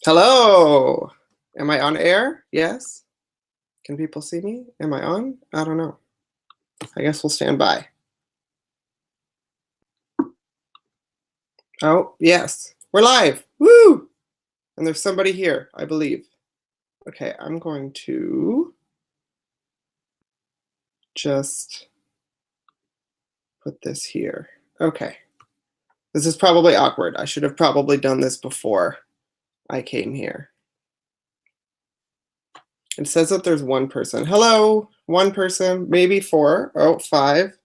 Hello. Am I on air? Yes. Can people see me? Am I on? I don't know. I guess we'll stand by. Oh, yes. We're live. Woo! And there's somebody here, I believe. Okay, I'm going to just put this here. Okay. This is probably awkward. I should have probably done this before I came here. It says that there's one person. Hello, one person, maybe four. Oh, five.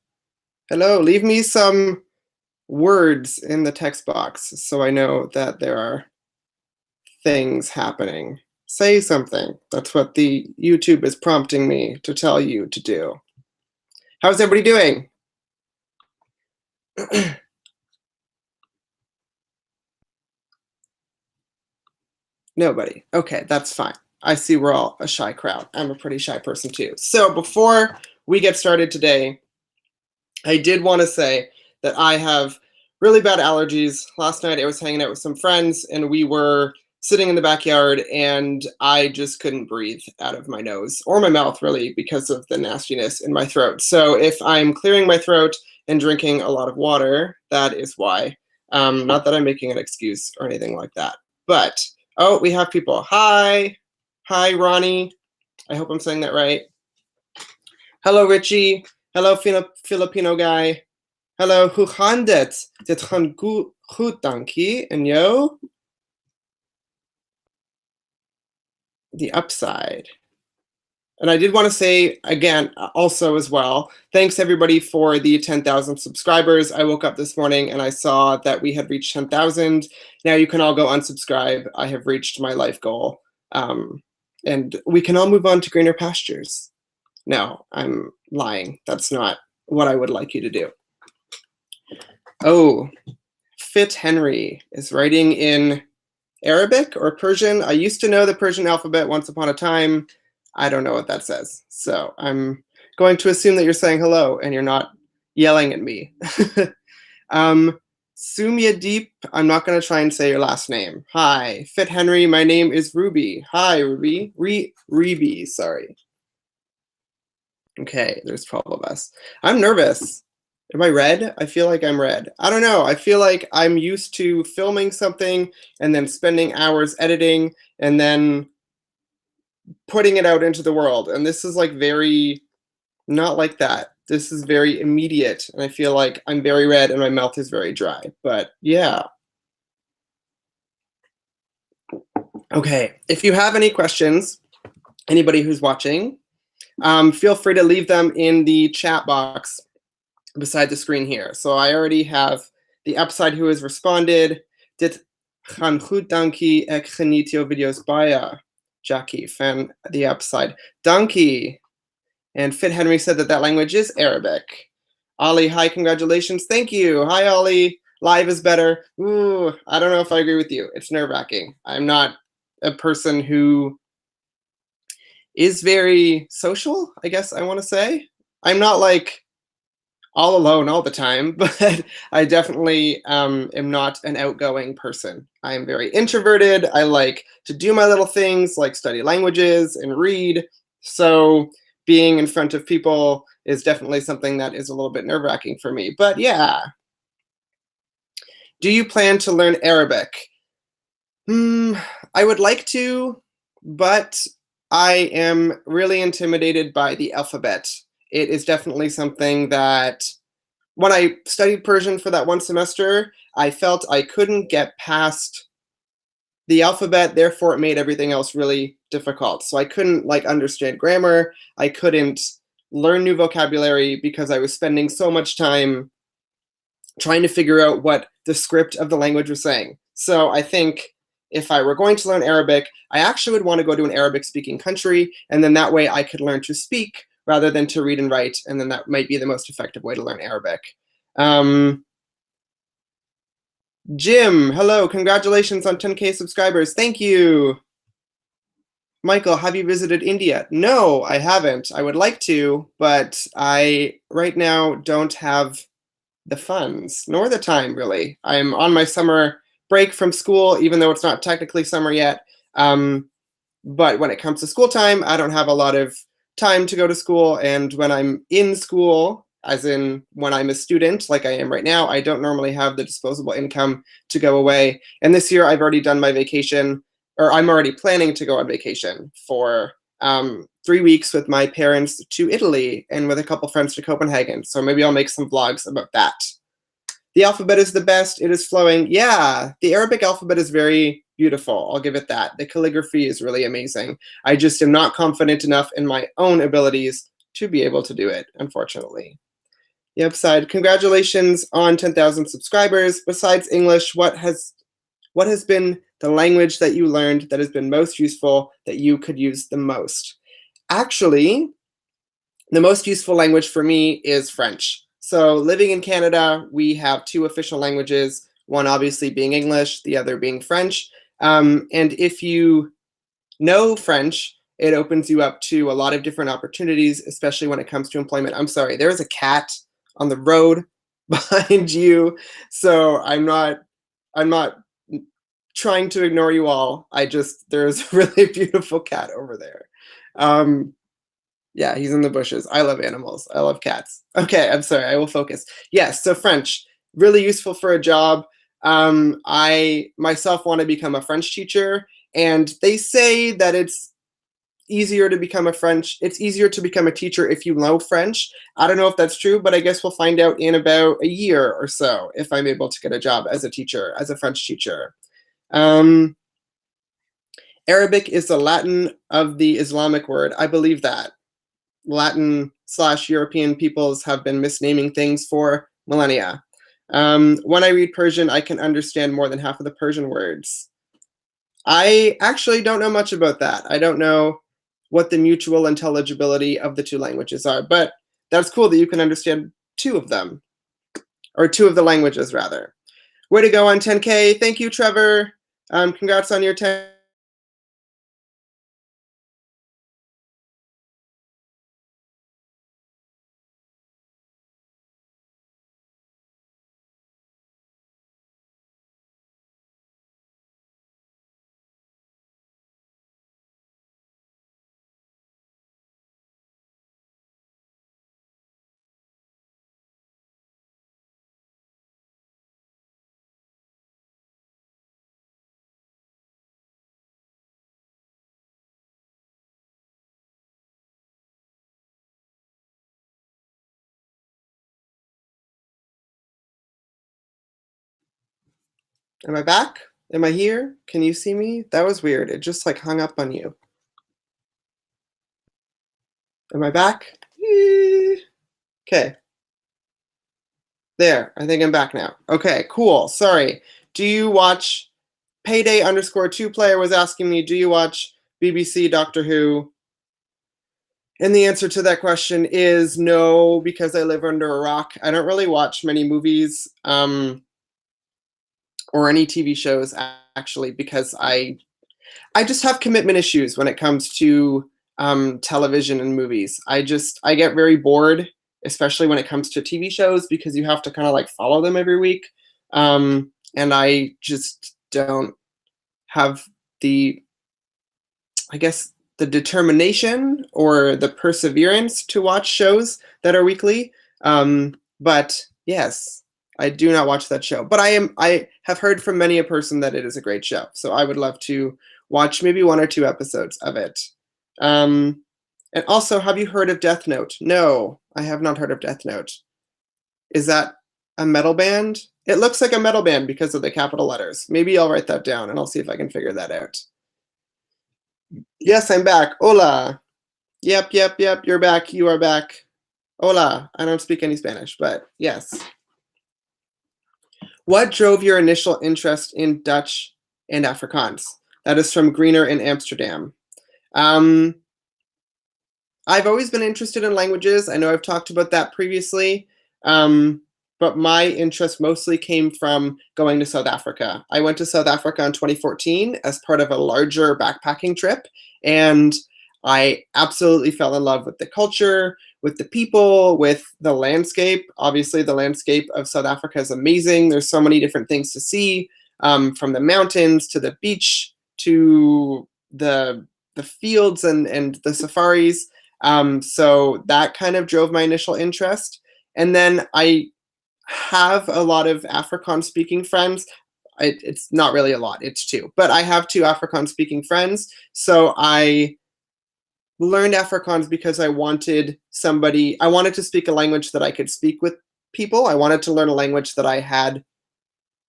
Hello, leave me some words in the text box so I know that there are things happening. Say something. That's what the YouTube is prompting me to tell you to do. How's everybody doing? Nobody. Okay, that's fine. I see we're all a shy crowd. I'm a pretty shy person too. So before we get started today, I did want to say that I have really bad allergies. Last night I was hanging out with some friends and we were sitting in the backyard and I just couldn't breathe out of my nose or my mouth really because of the nastiness in my throat. So if I'm clearing my throat and drinking a lot of water, that is why. Not that I'm making an excuse or anything like that. But, oh, we have people. Hi. Hi, Ronnie. I hope I'm saying that right. Hello, Richie. Hello, Filipino guy. Hello, hoe gaat het? Dit gaat goed, dankie. En yo? The upside. And I did want to say, again, also as well, thanks everybody for the 10,000 subscribers. I woke up this morning and I saw that we had reached 10,000. Now you can all go unsubscribe. I have reached my life goal. And we can all move on to greener pastures. No, I'm lying. That's not what I would like you to do. Oh, Fit Henry is writing in Arabic or Persian. I used to know the Persian alphabet once upon a time. I don't know what that says. So I'm going to assume that you're saying hello and you're not yelling at me. Sumya Deep, I'm not going to try and say your last name. Hi, Fit Henry, my name is Ruby. Hi, Ruby. Reby, sorry. Okay, there's 12 of us. I'm nervous. Am I red? I feel like I'm red. I don't know. I feel like I'm used to filming something and then spending hours editing and then putting it out into the world. And this is like very not like that. This is very immediate. And I feel like I'm very red and my mouth is very dry. But yeah. Okay, if you have any questions, anybody who's watching, feel free to leave them in the chat box beside the screen here. So I already have the upside who has responded. Dit gaan goed, dankie. Ek geniet jou video's baie. Jackie, fan the upside. Dankie. And Fit Henry said that that language is Arabic. Ali, hi, congratulations. Thank you. Hi, Ali. Live is better. Ooh, I don't know if I agree with you. It's nerve-wracking. I'm not a person who is very social, I guess I want to say. I'm not like all alone all the time, but I definitely am not an outgoing person. I am very introverted. I like to do my little things, like study languages and read. So being in front of people is definitely something that is a little bit nerve-wracking for me. But yeah. Do you plan to learn Arabic? I would like to, but I am really intimidated by the alphabet. It is definitely something that when I studied Persian for that one semester, I felt I couldn't get past the alphabet, therefore it made everything else really difficult. So I couldn't like understand grammar. I couldn't learn new vocabulary because I was spending so much time trying to figure out what the script of the language was saying. So I think if I were going to learn Arabic, I actually would want to go to an Arabic-speaking country, and then that way I could learn to speak rather than to read and write, and then that might be the most effective way to learn Arabic. Jim, hello, congratulations on 10K subscribers. Thank you. Michael, have you visited India? No, I haven't. I would like to, but I right now don't have the funds, nor the time really. I'm on my summer break from school, even though it's not technically summer yet. But when it comes to school time, I don't have a lot of time to go to school. And when I'm in school, as in when I'm a student, like I am right now, I don't normally have the disposable income to go away. And this year I've already done my vacation, or I'm already planning to go on vacation for 3 weeks with my parents to Italy and with a couple friends to Copenhagen. So maybe I'll make some vlogs about that. The alphabet is the best. It is flowing. Yeah, the Arabic alphabet is very beautiful. I'll give it that. The calligraphy is really amazing. I just am not confident enough in my own abilities to be able to do it, unfortunately. The upside, congratulations on 10,000 subscribers. Besides English, what has been the language that you learned that has been most useful, that you could use the most? Actually, the most useful language for me is French. So living in Canada, we have 2 official languages, one obviously being English, the other being French. And if you know French, it opens you up to a lot of different opportunities, especially when it comes to employment. I'm sorry, there's a cat on the road behind you. So I'm not trying to ignore you all. There's a really beautiful cat over there. Yeah, he's in the bushes. I love animals. I love cats. Okay, I'm sorry. I will focus. Yes, so French, really useful for a job. I myself want to become a French teacher, and they say that it's easier to become a teacher if you know French. I don't know if that's true, but I guess we'll find out in about a year or so if I'm able to get a job as a teacher, as a French teacher. Arabic is the Latin of the Islamic word. I believe that. Latin/European peoples have been misnaming things for millennia. When I read Persian, I can understand more than half of the Persian words. I actually don't know much about that. I don't know what the mutual intelligibility of the 2 languages are, but that's cool that you can understand 2 of them, or 2 of the languages, rather. Way to go on 10K. Thank you, Trevor. Congrats on your 10. Am I back? Am I here? Can you see me? That was weird. It just like hung up on you. Am I back? Okay. There, I think I'm back now. Okay, cool. Sorry. Do you watch Payday_2 player was asking me, do you watch BBC Doctor Who? And the answer to that question is no, because I live under a rock. I don't really watch many movies or any TV shows, actually, because I just have commitment issues when it comes to television and movies. I get very bored, especially when it comes to TV shows, because you have to kind of like follow them every week. And I just don't have the determination or the perseverance to watch shows that are weekly. But yes, I do not watch that show. But I have heard from many a person that it is a great show. So I would love to watch maybe 1 or 2 episodes of it. And also, have you heard of Death Note? No, I have not heard of Death Note. Is that a metal band? It looks like a metal band because of the capital letters. Maybe I'll write that down and I'll see if I can figure that out. Yes, I'm back. Hola. Yep, you're back. You are back. Hola. I don't speak any Spanish, but yes. What drove your initial interest in Dutch and Afrikaans? That is from Greener in Amsterdam. I've always been interested in languages. I know I've talked about that previously, but my interest mostly came from going to South Africa. I went to South Africa in 2014 as part of a larger backpacking trip, and I absolutely fell in love with the culture, with the people, with the landscape. Obviously, the landscape of South Africa is amazing. There's so many different things to see. from the mountains to the beach to the fields and the safaris. So that kind of drove my initial interest. And then I have a lot of Afrikaans speaking friends. It's not really a lot, it's 2, but I have 2 Afrikaans speaking friends. So I learned Afrikaans because I wanted to speak a language that I could speak with people. I wanted to learn a language that I had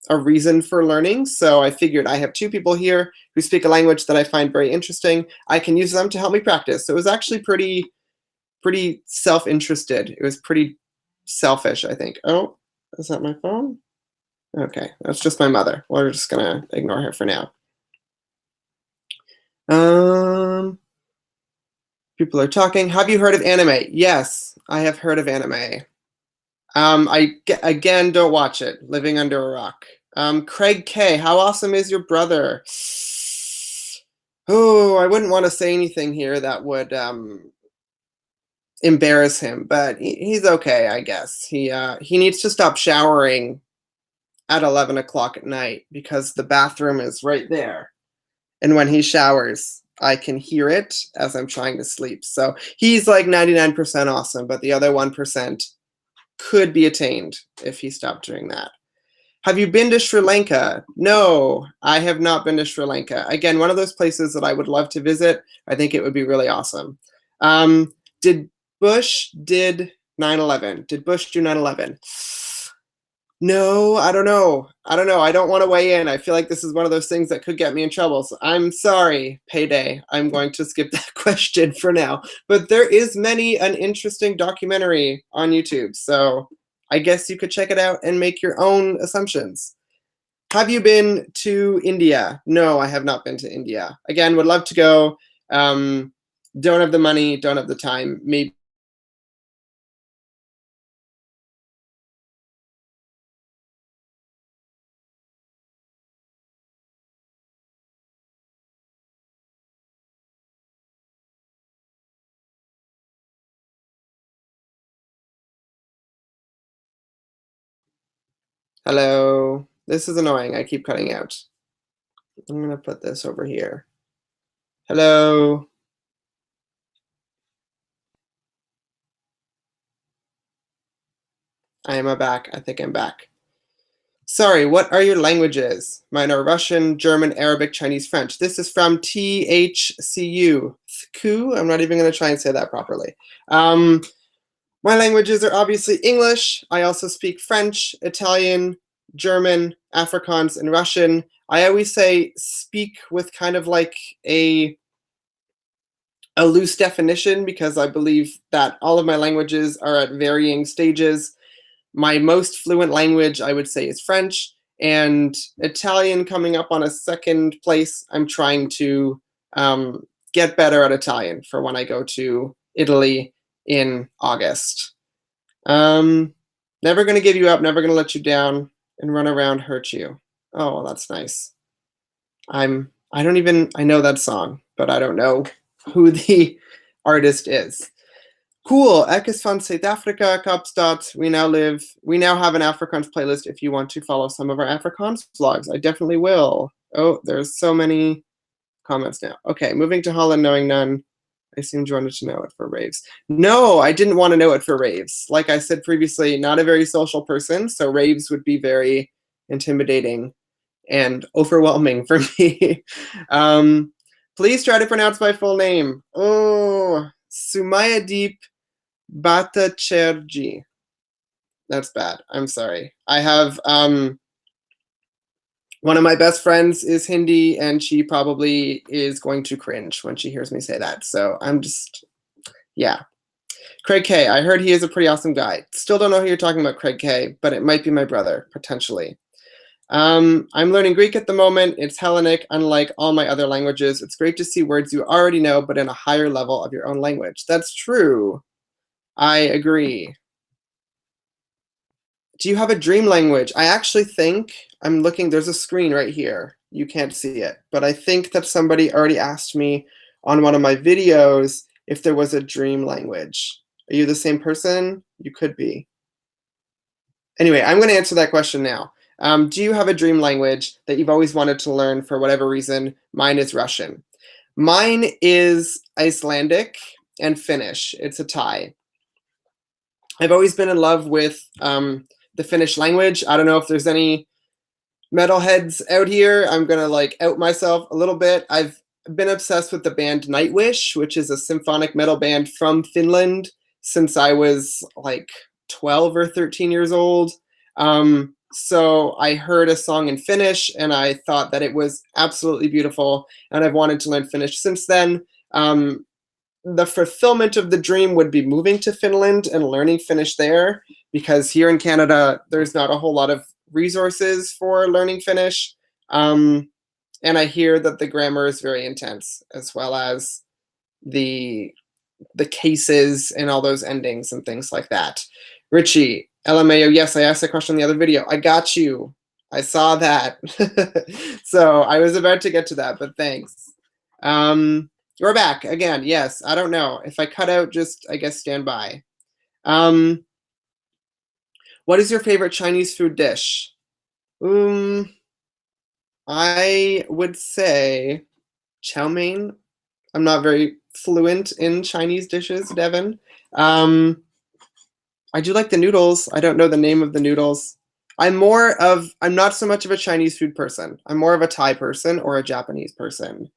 a reason for learning. So I figured I have 2 people here who speak a language that I find very interesting. I can use them to help me practice. So it was actually pretty self-interested. It was pretty selfish, I think. Oh, is that my phone? Okay, that's just my mother. We're just gonna ignore her for now. People are talking. Have you heard of anime? Yes, I have heard of anime. Again, don't watch it. Living Under a Rock. Craig K, how awesome is your brother? Oh, I wouldn't want to say anything here that would embarrass him, but he's okay, I guess. He needs to stop showering at 11 o'clock at night because the bathroom is right there. And when he showers, I can hear it as I'm trying to sleep. So he's like 99% awesome, but the other 1% could be attained if he stopped doing that. Have you been to Sri Lanka? No, I have not been to Sri Lanka. Again, one of those places that I would love to visit. I think it would be really awesome. Did Bush did 9/11? Did Bush do 9/11? No, I don't know. I don't want to weigh in. I feel like this is one of those things that could get me in trouble. So I'm sorry, Payday. I'm going to skip that question for now. But there is many an interesting documentary on YouTube. So I guess you could check it out and make your own assumptions. Have you been to India? No, I have not been to India. Again, would love to go. Don't have the money, don't have the time. Maybe. Hello. This is annoying. I keep cutting out. I'm going to put this over here. Hello. I am back. I think I'm back. Sorry, what are your languages? Mine are Russian, German, Arabic, Chinese, French. This is from THCU. I'm not even going to try and say that properly. My languages are obviously English. I also speak French, Italian, German, Afrikaans, and Russian. I always say speak with kind of like a loose definition because I believe that all of my languages are at varying stages. My most fluent language, I would say, is French, and Italian coming up on a second place. I'm trying to get better at Italian for when I go to Italy in August. Never going to give you up, never going to let you down, and run around hurt you. Oh, well, that's nice. I know that song, but I don't know who the artist is. Cool. Ek is van South Africa, Kaapstad. We now have an Afrikaans playlist if you want to follow some of our Afrikaans vlogs. I definitely will. Oh, there's so many comments now. Okay, moving to Holland, knowing none. I assumed you wanted to know it for raves. No, I didn't want to know it for raves. Like I said previously, not a very social person, so raves would be very intimidating and overwhelming for me. Please try to pronounce my full name. Oh, Sumayadeep Bhattacharjee. That's bad. I'm sorry. I have one of my best friends is Hindi, and she probably is going to cringe when she hears me say that. So I'm just, yeah. Craig K, I heard he is a pretty awesome guy. Still don't know who you're talking about, Craig K, but it might be my brother, potentially. I'm learning Greek at the moment. It's Hellenic, unlike all my other languages. It's great to see words you already know, but in a higher level of your own language. That's true. I agree. Do you have a dream language? I actually think, I'm looking, there's a screen right here. You can't see it, but I think that somebody already asked me on one of my videos if there was a dream language. Are you the same person? You could be. Anyway, I'm going to answer that question now. Do you have a dream language that you've always wanted to learn for whatever reason? Mine is Russian. Mine is Icelandic and Finnish. It's a tie. I've always been in love with the Finnish language. I don't know if there's any metalheads out here. I'm gonna like out myself a little bit. I've been obsessed with the band Nightwish, which is a symphonic metal band from Finland since I was like 12 or 13 years old. So I heard a song in Finnish and I thought that it was absolutely beautiful, and I've wanted to learn Finnish since then. The fulfillment of the dream would be moving to Finland and learning Finnish there, because here in Canada, there's not a whole lot of resources for learning Finnish. And I hear that the grammar is very intense, as well as the cases and all those endings and things like that. Richie, LMAO, yes, I asked that question in the other video. I got you. I saw that. So I was about to get to that, but thanks. You're back again. Yes, I don't know. If I cut out, just, I guess, stand by. What is your favorite Chinese food dish? I would say chow mein. I'm not very fluent in Chinese dishes, Devin. I do like the noodles. I don't know the name of the noodles. I'm not so much of a Chinese food person. I'm more of a Thai person or a Japanese person.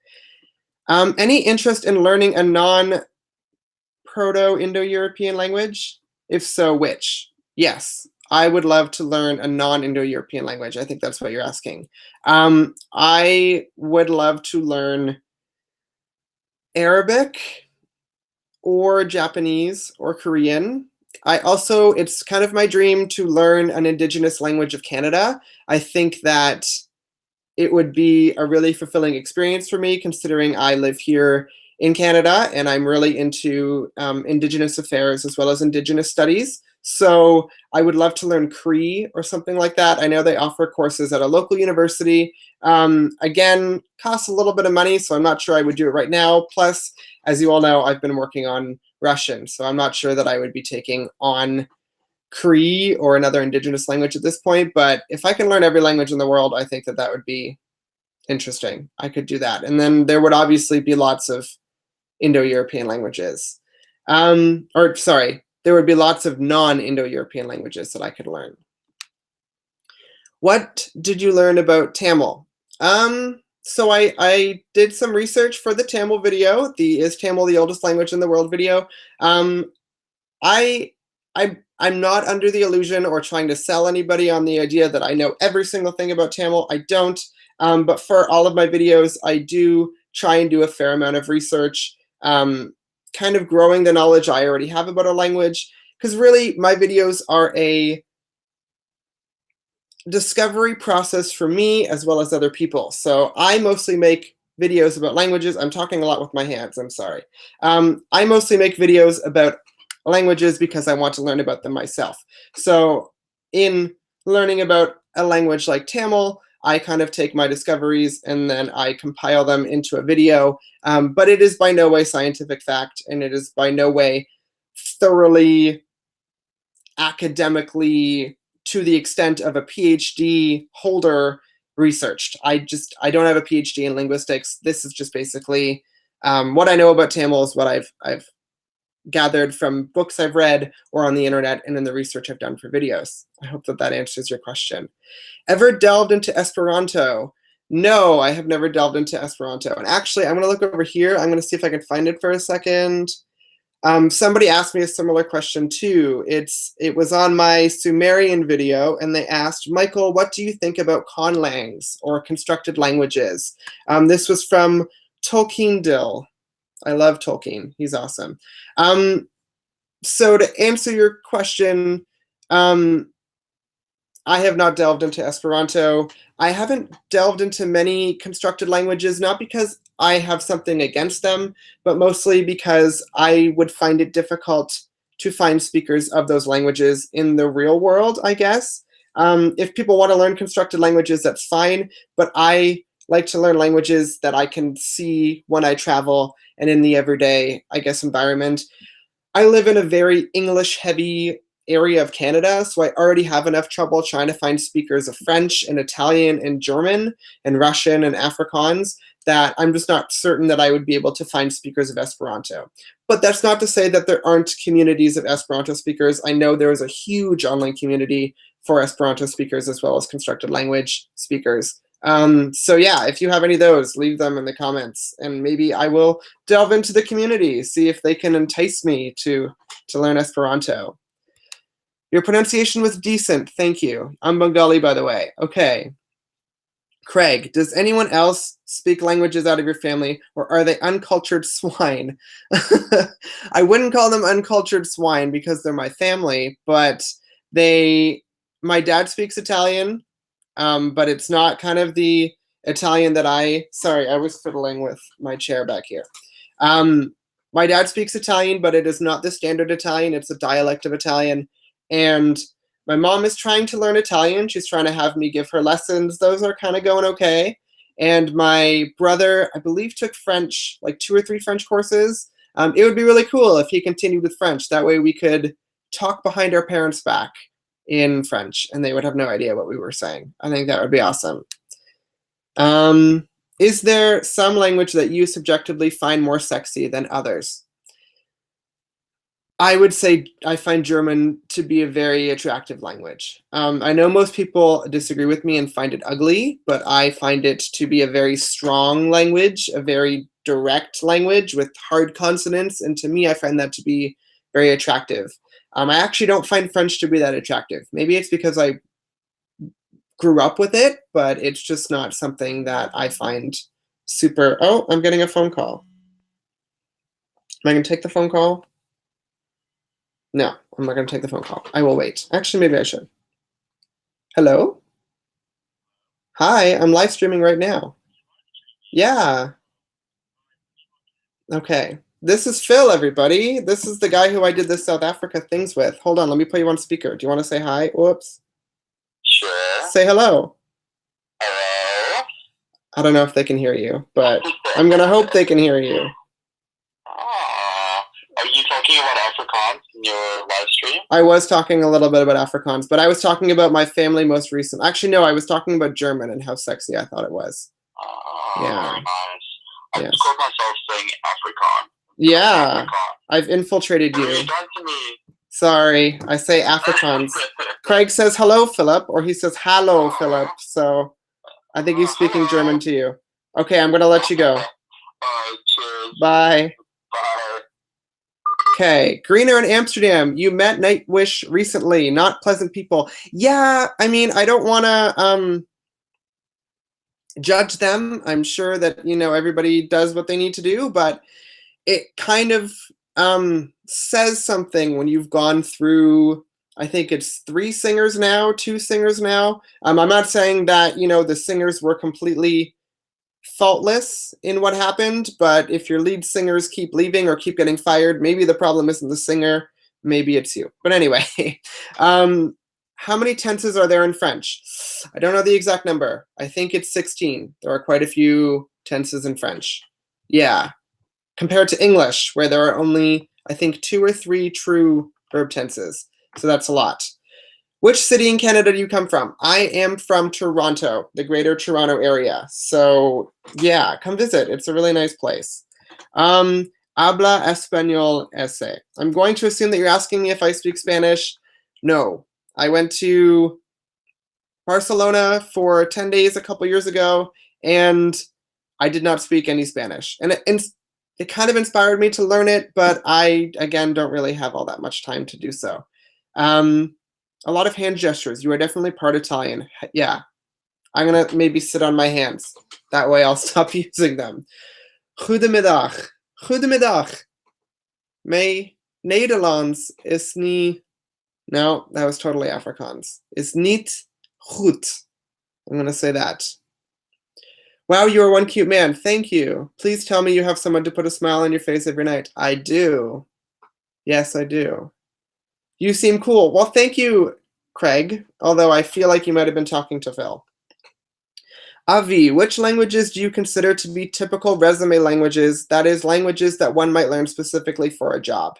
Any interest in learning a non-Proto-Indo-European language? If so, which? Yes, I would love to learn a non-Indo-European language. I think that's what you're asking. I would love to learn Arabic or Japanese or Korean. It's kind of my dream to learn an Indigenous language of Canada. I think that it would be a really fulfilling experience for me, considering I live here in Canada and I'm really into Indigenous affairs as well as Indigenous studies. So I would love to learn Cree or something like that. I know they offer courses at a local university. Again, costs a little bit of money, so I'm not sure I would do it right now. Plus, as you all know, I've been working on Russian, so I'm not sure that I would be taking on Cree or another Indigenous language at this point. But if I can learn every language in the world, I think that would be interesting. I could do that. And then there would obviously be lots of Indo-European languages. There would be lots of non-Indo-European languages that I could learn. What did you learn about Tamil? So I did some research for the Tamil video, the Is Tamil the Oldest Language in the World video. I'm not under the illusion or trying to sell anybody on the idea that I know every single thing about Tamil. I don't. But for all of my videos, I do try and do a fair amount of research, kind of growing the knowledge I already have about a language. Because really, my videos are a discovery process for me as well as other people. So I mostly make videos about languages. I'm talking a lot with my hands, I'm sorry. I mostly make videos about languages because I want to learn about them myself. So in learning about a language like Tamil, I kind of take my discoveries and then I compile them into a video. But it is by no way scientific fact, and it is by no way thoroughly academically to the extent of a PhD holder researched. I don't have a PhD in linguistics. This is just basically what I know about Tamil is what I've gathered from books I've read or on the internet and in the research I've done for videos. I hope that answers your question. Ever delved into Esperanto? No, I have never delved into Esperanto. And actually, I'm going to look over here. I'm going to see if I can find it for a second. Somebody asked me a similar question too. It was on my Sumerian video, and they asked, Michael, what do you think about conlangs or constructed languages? This was from Tolkien Dill. I love Tolkien. He's awesome. So to answer your question, I have not delved into Esperanto. I haven't delved into many constructed languages, not because I have something against them, but mostly because I would find it difficult to find speakers of those languages in the real world, I guess. If people want to learn constructed languages, that's fine, but I like to learn languages that I can see when I travel and in the everyday, I guess, environment. I live in a very English-heavy area of Canada, so I already have enough trouble trying to find speakers of French and Italian and German and Russian and Afrikaans that I'm just not certain that I would be able to find speakers of Esperanto. But that's not to say that there aren't communities of Esperanto speakers. I know there is a huge online community for Esperanto speakers as well as constructed language speakers. So yeah, if you have any of those, leave them in the comments, and maybe I will delve into the community, see if they can entice me to learn Esperanto. Your pronunciation was decent, thank you. I'm Bengali, by the way. Okay. Craig, does anyone else speak languages out of your family, or are they uncultured swine? I wouldn't call them uncultured swine because they're my family, but my dad speaks Italian, but it's not kind of the Italian that sorry, I was fiddling with my chair back here. My dad speaks Italian, but it is not the standard Italian, it's a dialect of Italian. And my mom is trying to learn Italian. She's trying to have me give her lessons. Those are kind of going okay. And my brother, I believe, took French, like 2 or 3 French courses. It would be really cool if he continued with French. That way we could talk behind our parents' back in French, and they would have no idea what we were saying. I think that would be awesome. Is there some language that you subjectively find more sexy than others? I would say I find German to be a very attractive language. I know most people disagree with me and find it ugly, but I find it to be a very strong language, a very direct language with hard consonants, and to me, I find that to be very attractive. I actually don't find French to be that attractive. Maybe it's because I grew up with it, but it's just not something that I find super. Oh, I'm getting a phone call. Am I going to take the phone call? No, I'm not going to take the phone call. I will wait. Actually, maybe I should. Hello? Hi, I'm live streaming right now. Yeah. Okay. This is Phil, everybody. This is the guy who I did the South Africa things with. Hold on, let me put you on speaker. Do you want to say hi? Whoops. Sure. Say hello. Hello? I don't know if they can hear you, but I'm going to hope they can hear you. Are you talking about Afrikaans in your live stream? I was talking a little bit about Afrikaans, but I was talking about my family most recent. Actually, no, I was talking about German and how sexy I thought it was. Yeah. Very nice. I Yes. just called myself saying Afrikaan. Yeah. Afrikaan. I've infiltrated What have you. you done to me? Sorry, I say Afrikaans. Craig says hello, Philip, or he says hello, Philip. So I think he's speaking German to you. Okay, I'm going to let you go. Cheers. Bye. Bye. Okay, Greener in Amsterdam. You met Nightwish recently. Not pleasant people. Yeah, I mean, I don't want to judge them. I'm sure that, everybody does what they need to do, but it kind of says something when you've gone through, I think it's 2 singers now. I'm not saying that, the singers were completely faultless in what happened, but if your lead singers keep leaving or keep getting fired, maybe the problem isn't the singer, maybe it's you. But anyway, how many tenses are there in French? I don't know the exact number. I think it's 16. There are quite a few tenses in French. Yeah. Compared to English, where there are only, I think, 2 or 3 true verb tenses. So that's a lot. Which city in Canada do you come from? I am from Toronto, the greater Toronto area. So yeah, come visit. It's a really nice place. Habla español ese. I'm going to assume that you're asking me if I speak Spanish. No. I went to Barcelona for 10 days a couple years ago, and I did not speak any Spanish. And it kind of inspired me to learn it, but I, again, don't really have all that much time to do so. A lot of hand gestures. You are definitely part Italian. Yeah. I'm going to maybe sit on my hands. That way I'll stop using them. Goedemiddag. Goedemiddag. Mijn Nederlands is niet... No, that was totally Afrikaans. Is niet goed. I'm going to say that. Wow, you are one cute man. Thank you. Please tell me you have someone to put a smile on your face every night. I do. Yes, I do. You seem cool. Well, thank you, Craig, although I feel like you might have been talking to Phil. Avi, which languages do you consider to be typical resume languages, that is, languages that one might learn specifically for a job?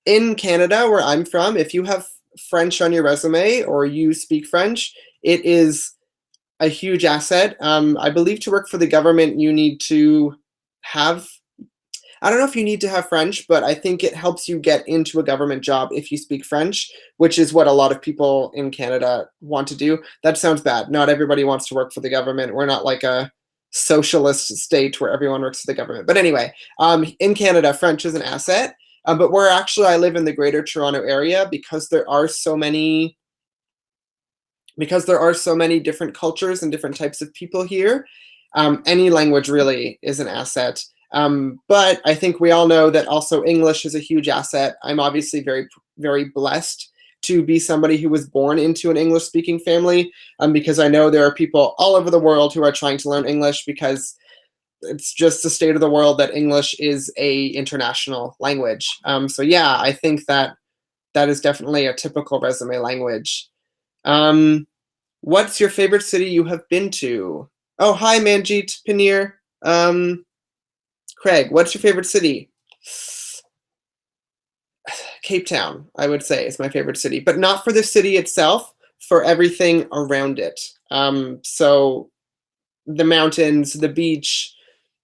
in Canada, where I'm from, if you have French on your resume or you speak French, it is a huge asset. I believe to work for the government, you need to have, I don't know if you need to have French, but I think it helps you get into a government job if you speak French, which is what a lot of people in Canada want to do. That sounds bad. Not everybody wants to work for the government. We're not like a socialist state where everyone works for the government. But anyway, in Canada, French is an asset. But where actually I live in the Greater Toronto area, because there are so many different cultures and different types of people here, any language really is an asset. But I think we all know that also English is a huge asset. I'm obviously very, very blessed to be somebody who was born into an English-speaking family, because I know there are people all over the world who are trying to learn English because it's just the state of the world that English is a international language. So yeah, I think that is definitely a typical resume language. What's your favorite city you have been to? Oh, hi, Manjeet Paneer. Craig, what's your favorite city? Cape Town, I would say, is my favorite city, but not for the city itself, for everything around it. So the mountains, the beach,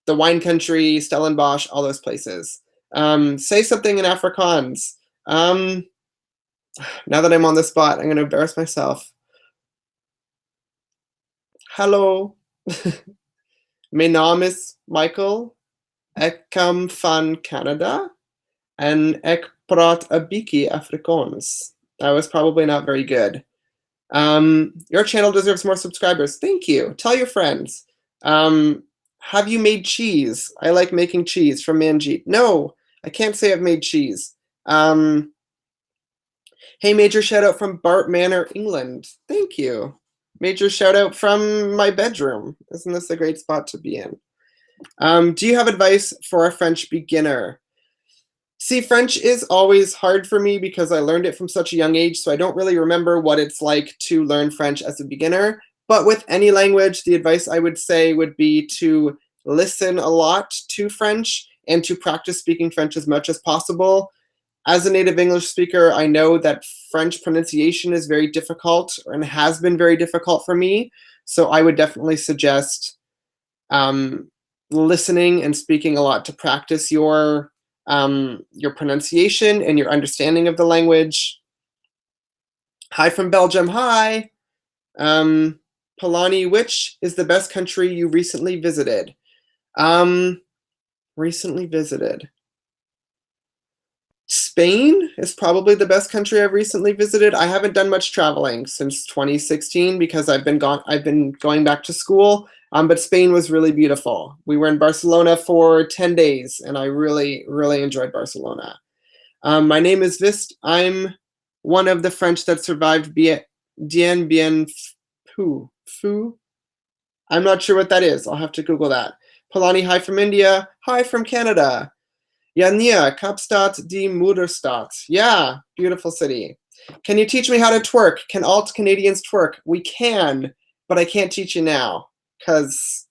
the wine country, Stellenbosch, all those places. Say something in Afrikaans. Now that I'm on the spot, I'm going to embarrass myself. Hallo. Mijn naam is Michael. Ik kom van Canada. And ik praat een beetje Afrikaans. That was probably not very good. Your channel deserves more subscribers. Thank you. Tell your friends. Have you made cheese? I like making cheese from Manjeet. No, I can't say I've made cheese. Hey, major shout out from Bart Manor, England. Thank you. Major shout out from my bedroom. Isn't this a great spot to be in? Do you have advice for a French beginner? See, French is always hard for me because I learned it from such a young age, so I don't really remember what it's like to learn French as a beginner. But with any language, the advice I would say would be to listen a lot to French and to practice speaking French as much as possible. As a native English speaker, I know that French pronunciation is very difficult and has been very difficult for me. So I would definitely suggest listening and speaking a lot to practice your pronunciation and your understanding of the language. Hi from Belgium. Hi. Palani, which is the best country you recently visited? Recently visited. Spain is probably the best country I've recently visited. I haven't done much traveling since 2016 because I've been going back to school. But Spain was really beautiful. We were in Barcelona for 10 days, and I really, really enjoyed Barcelona. My name is Vist. I'm one of the French that survived Bien Phu. I'm not sure what that is. I'll have to Google that. Palani, hi from India. Hi from Canada. Yania, Kapstadt die Moederstad. Yeah, beautiful city. Can you teach me how to twerk? Can all Canadians twerk? We can, but I can't teach you now because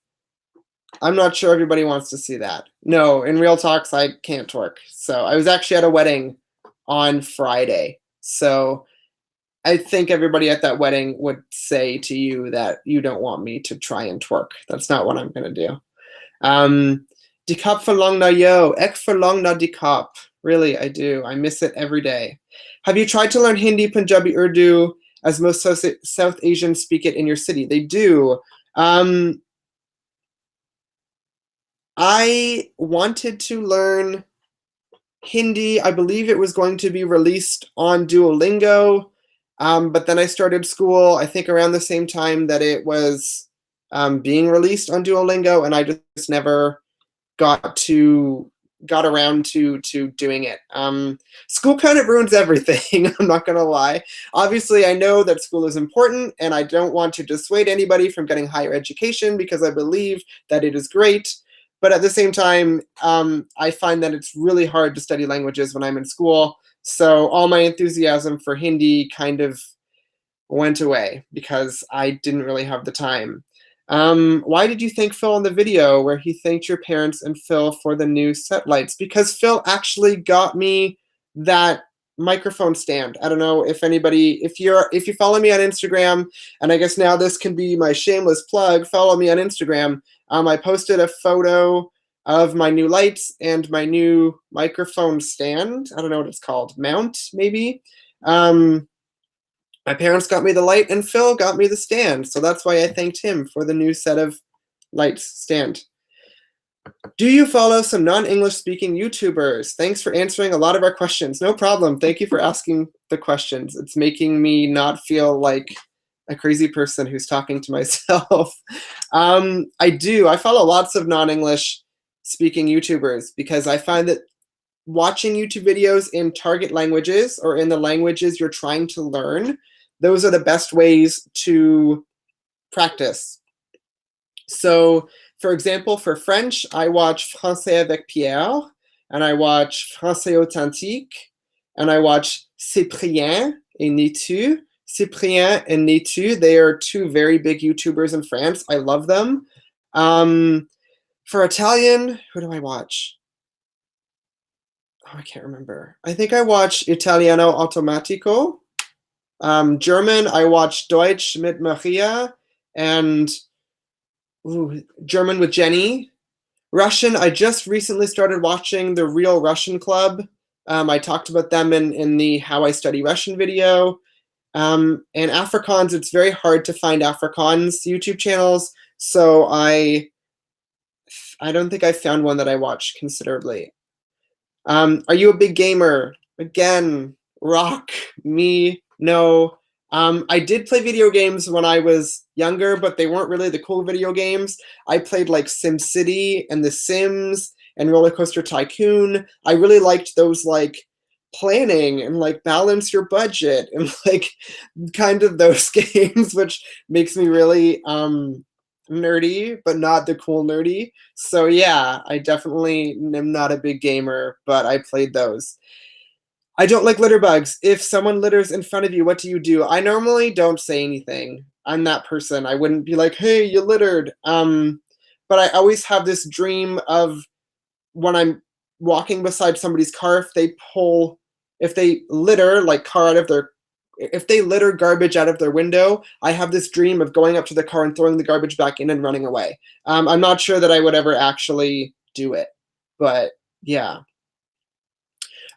I'm not sure everybody wants to see that. No, in real talks, I can't twerk. So I was actually at a wedding on Friday. So I think everybody at that wedding would say to you that you don't want me to try and twerk. That's not what I'm going to do. Die kop verlang na yo. Ek verlang na die kop. Really, I do. I miss it every day. Have you tried to learn Hindi, Punjabi, Urdu, as most South Asians speak it in your city? They do. I wanted to learn Hindi. I believe it was going to be released on Duolingo, but then I started school, I think around the same time that it was being released on Duolingo, and I just never got around to doing it. School kind of ruins everything. I'm not gonna lie. Obviously, I know that school is important, and I don't want to dissuade anybody from getting higher education because I believe that it is great. But at the same time, I find that it's really hard to study languages when I'm in school. So all my enthusiasm for Hindi kind of went away because I didn't really have the time. Why did you thank Phil in the video where he thanked your parents and Phil for the new set lights? Because Phil actually got me that microphone stand. I don't know if anybody, if you follow me on Instagram, and I guess now this can be my shameless plug, follow me on Instagram. I posted a photo of my new lights and my new microphone stand. I don't know what it's called, mount maybe. My parents got me the light and Phil got me the stand. So that's why I thanked him for the new set of lights stand. Do you follow some non-English speaking YouTubers? Thanks for answering a lot of our questions. No problem. Thank you for asking the questions. It's making me not feel like a crazy person who's talking to myself. I do. I follow lots of non-English speaking YouTubers because I find that watching YouTube videos in target languages or in the languages you're trying to learn, those are the best ways to practice. So, for example, for French, I watch Français avec Pierre, and I watch Français Authentique, and I watch Cyprien et Nitu. Cyprien and Nitu, they are two very big YouTubers in France. I love them. For Italian, who do I watch? Oh, I can't remember. I think I watch Italiano Automatico. German, I watch Deutsch mit Maria, and German with Jenny. Russian, I just recently started watching the Real Russian Club. I talked about them in the How I Study Russian video. And Afrikaans, it's very hard to find Afrikaans YouTube channels, so I don't think I found one that I watch considerably. Are you a big gamer? Again, rock, me, no. I did play video games when I was younger, but they weren't really the cool video games. I played like SimCity and The Sims and Roller Coaster Tycoon. I really liked those like planning and like balance your budget and like kind of those games, which makes me really nerdy, but not the cool nerdy. So yeah, I definitely am not a big gamer, but I played those. I don't like litter bugs. If someone litters in front of you, what do you do? I normally don't say anything. I'm that person. I wouldn't be like, hey, you littered. But I always have this dream of when I'm walking beside somebody's car, if they litter like if they litter garbage out of their window, I have this dream of going up to the car and throwing the garbage back in and running away. I'm not sure that I would ever actually do it, but yeah.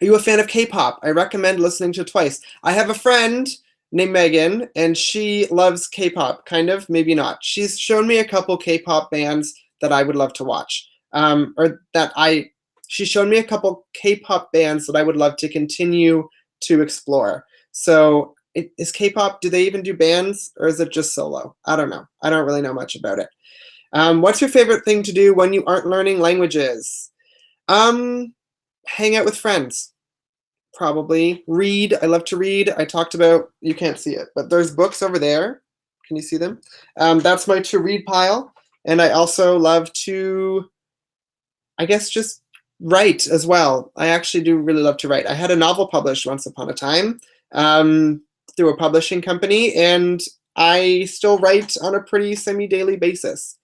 Are you a fan of K-pop? I recommend listening to Twice. I have a friend named Megan, and she loves K-pop, kind of, maybe not. She's shown me a couple K-pop bands that I would love to watch. She showed me a couple K-pop bands that I would love to continue to explore. So is K-pop, do they even do bands, or is it just solo? I don't know. I don't really know much about it. What's your favorite thing to do when you aren't learning languages? Hang out with friends, probably. Read. I love to read. I talked about, you can't see it, but there's books over there. Can you see them? That's my to read pile. And I also love to, I guess, just write as well. I actually do really love to write. I had a novel published once upon a time through a publishing company, and I still write on a pretty semi-daily basis.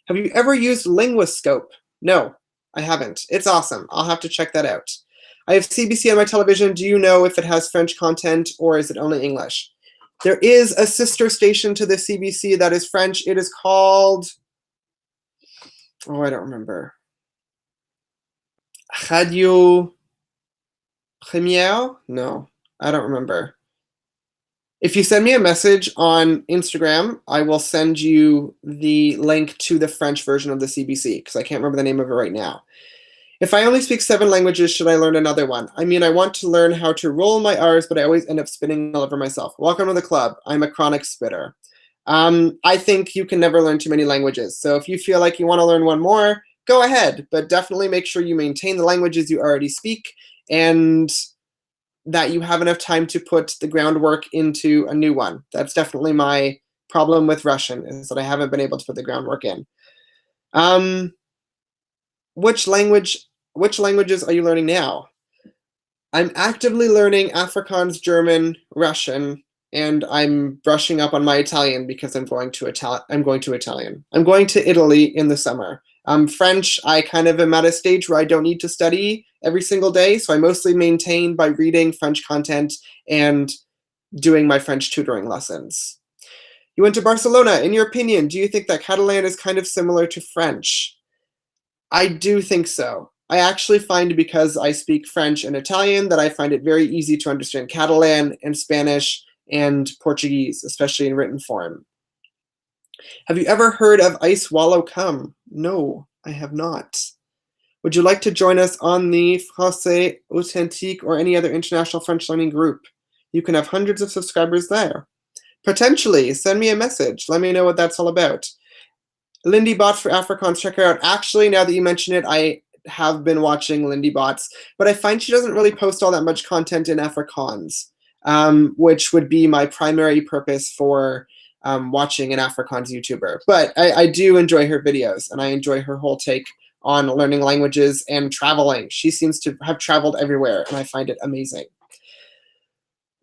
Have you ever used Linguistic? No, I haven't. It's awesome. I'll have to check that out. I have CBC on my television. Do you know if it has French content or is it only English? There is a sister station to the CBC that is French. It is called, oh, I don't remember. Radio Première? No, I don't remember. If you send me a message on Instagram, I will send you the link to the French version of the CBC because I can't remember the name of it right now. If I only speak 7 languages, should I learn another one? I mean, I want to learn how to roll my R's, but I always end up spitting all over myself. Welcome to the club. I'm a chronic spitter. I think you can never learn too many languages. So if you feel like you want to learn one more, go ahead, but definitely make sure you maintain the languages you already speak and that you have enough time to put the groundwork into a new one. That's definitely my problem with Russian, is that I haven't been able to put the groundwork in. Which languages are you learning now? I'm actively learning Afrikaans, German, Russian, and I'm brushing up on my Italian because I'm going to Italian. I'm going to Italy in the summer. French, I kind of am at a stage where I don't need to study every single day, so I mostly maintain by reading French content and doing my French tutoring lessons. You went to Barcelona. In your opinion, do you think that Catalan is kind of similar to French? I do think so. I actually find, because I speak French and Italian, that I find it very easy to understand Catalan and Spanish and Portuguese, especially in written form. Have you ever heard of Ice Wallow Come? No, I have not. Would you like to join us on the Français Authentique or any other international French learning group? You can have hundreds of subscribers there. Potentially, send me a message. Let me know what that's all about. Lindy Bots for Afrikaans, check her out. Actually, now that you mention it, I have been watching Lindy Bots, but I find she doesn't really post all that much content in Afrikaans, which would be my primary purpose for watching an Afrikaans YouTuber. But I do enjoy her videos, and I enjoy her whole take on learning languages and traveling. She seems to have traveled everywhere, and I find it amazing.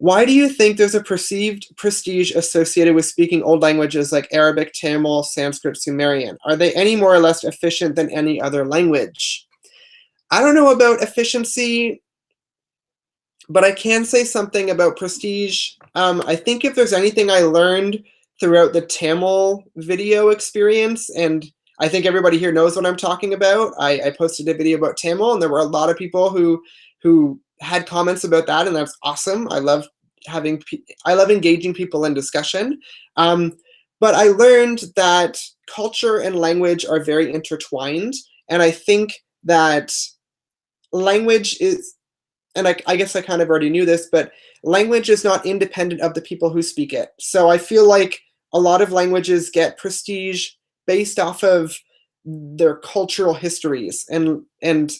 Why do you think there's a perceived prestige associated with speaking old languages like Arabic, Tamil, Sanskrit, Sumerian? Are they any more or less efficient than any other language? I don't know about efficiency, but I can say something about prestige. I think if there's anything I learned throughout the Tamil video experience, and I think everybody here knows what I'm talking about. I posted a video about Tamil, and there were a lot of people who had comments about that, and that's awesome. I love engaging people in discussion. But I learned that culture and language are very intertwined, and I think that language is, and I guess I kind of already knew this, but language is not independent of the people who speak it. So I feel like a lot of languages get prestige based off of their cultural histories, and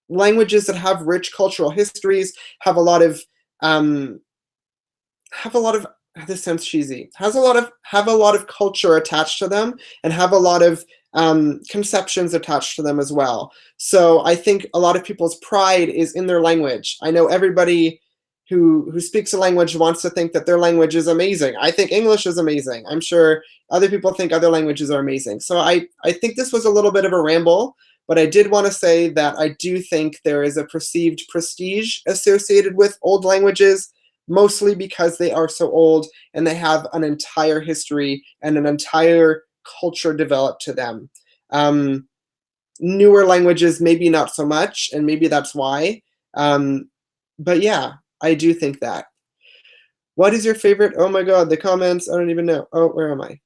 languages that have rich cultural histories have a lot of this sounds cheesy, have a lot of culture attached to them, and have a lot of conceptions attached to them as well. So I think a lot of people's pride is in their language. I know everybody who speaks a language wants to think that their language is amazing. I think English is amazing. I'm sure other people think other languages are amazing. So I think this was a little bit of a ramble, but I did want to say that I do think there is a perceived prestige associated with old languages, mostly because they are so old and they have an entire history and an entire culture developed to them. Newer languages, maybe not so much, and maybe that's why. But yeah, I do think that. What is your favorite? Oh my God, the comments, I don't even know. Oh, where am I?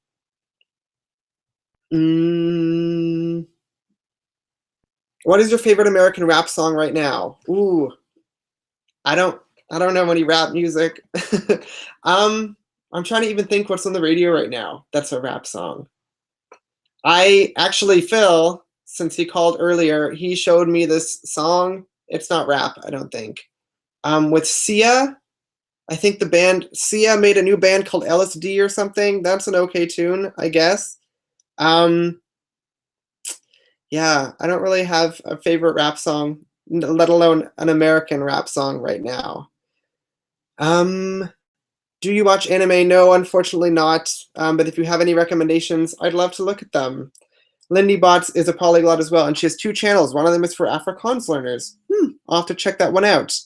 What is your favorite American rap song right now? Ooh, I don't know any rap music. I'm trying to even think what's on the radio right now that's a rap song. Phil, since he called earlier, he showed me this song. It's not rap, I don't think. With Sia, I think the band Sia made a new band called LSD or something. That's an okay tune, I guess. Yeah, I don't really have a favorite rap song, let alone an American rap song right now. Do you watch anime? No, unfortunately not. But if you have any recommendations, I'd love to look at them. Lindy Bots is a polyglot as well, and she has 2 channels. One of them is for Afrikaans learners. I'll have to check that one out.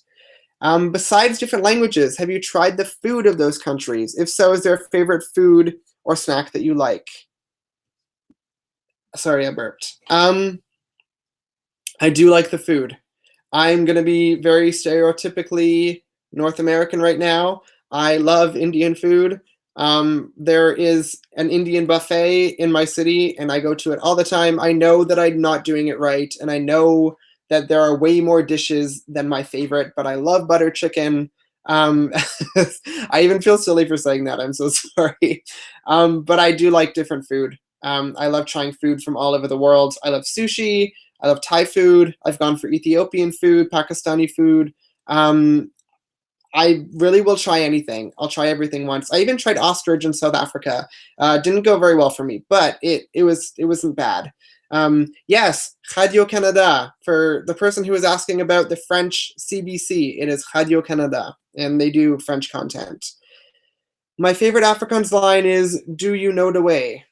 Besides different languages, have you tried the food of those countries? If so, is there a favorite food or snack that you like? Sorry, I burped. I do like the food. I'm going to be very stereotypically North American right now. I love Indian food. There is an Indian buffet in my city, and I go to it all the time. I know that I'm not doing it right, and I know that there are way more dishes than my favorite, but I love butter chicken. I even feel silly for saying that. I'm so sorry. But I do like different food. I love trying food from all over the world. I love sushi. I love Thai food. I've gone for Ethiopian food, Pakistani food. I really will try anything. I'll try everything once. I even tried ostrich in South Africa. Didn't go very well for me, but it wasn't bad. Yes, Radio Canada. For the person who was asking about the French CBC, it is Radio Canada, and they do French content. My favorite Afrikaans line is, "Do you know the way?"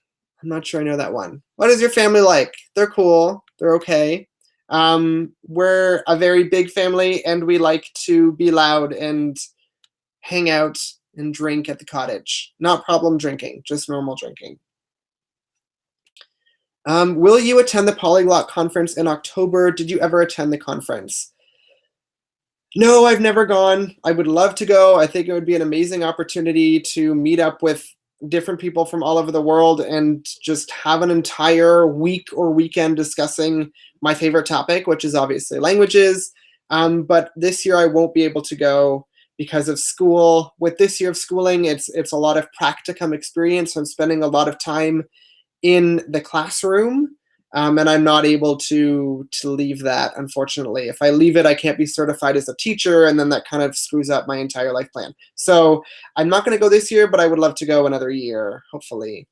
I'm not sure I know that one. What is your family like? They're cool. They're okay. We're a very big family, and we like to be loud and hang out and drink at the cottage. Not problem drinking, just normal drinking. Will you attend the Polyglot conference in October? Did you ever attend the conference? No, I've never gone. I would love to go. I think it would be an amazing opportunity to meet up with different people from all over the world and just have an entire week or weekend discussing my favorite topic, which is obviously languages. But this year I won't be able to go because of school. With this year of schooling, it's a lot of practicum experience. I'm spending a lot of time in the classroom, and I'm not able to leave that, unfortunately. If I leave it, I can't be certified as a teacher, and then that kind of screws up my entire life plan. So I'm not going to go this year, but I would love to go another year, hopefully.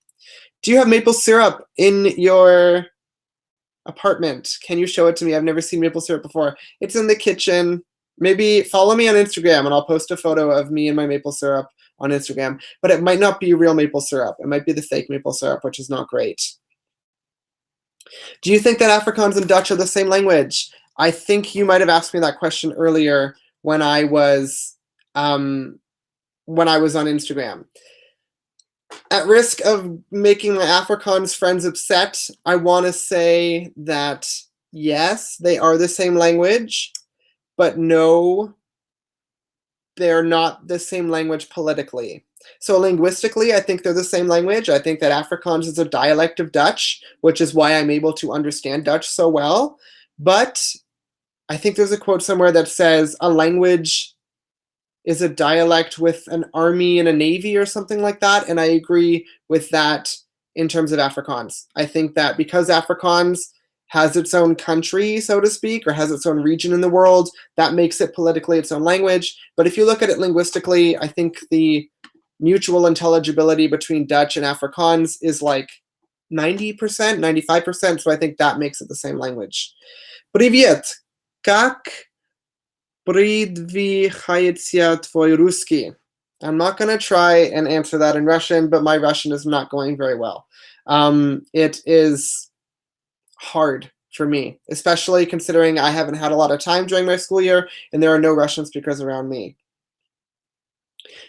Do you have maple syrup in your apartment? Can you show it to me? I've never seen maple syrup before. It's in the kitchen. Maybe follow me on Instagram, and I'll post a photo of me and my maple syrup on Instagram. But it might not be real maple syrup. It might be the fake maple syrup, which is not great. Do you think that Afrikaans and Dutch are the same language? I think you might have asked me that question earlier when I was on Instagram. At risk of making my Afrikaans friends upset, I want to say that yes, they are the same language, but no, they're not the same language politically. So linguistically, I think they're the same language. I think that Afrikaans is a dialect of Dutch, which is why I'm able to understand Dutch so well. But I think there's a quote somewhere that says a language is a dialect with an army and a navy or something like that. And I agree with that in terms of Afrikaans. I think that because Afrikaans has its own country, so to speak, or has its own region in the world, that makes it politically its own language. But if you look at it linguistically, I think the mutual intelligibility between Dutch and Afrikaans is like 90%, 95%. So I think that makes it the same language. Привет, как продвигается твой русский? I'm not going to try and answer that in Russian, but my Russian is not going very well. It is hard for me, especially considering I haven't had a lot of time during my school year and there are no Russian speakers around me.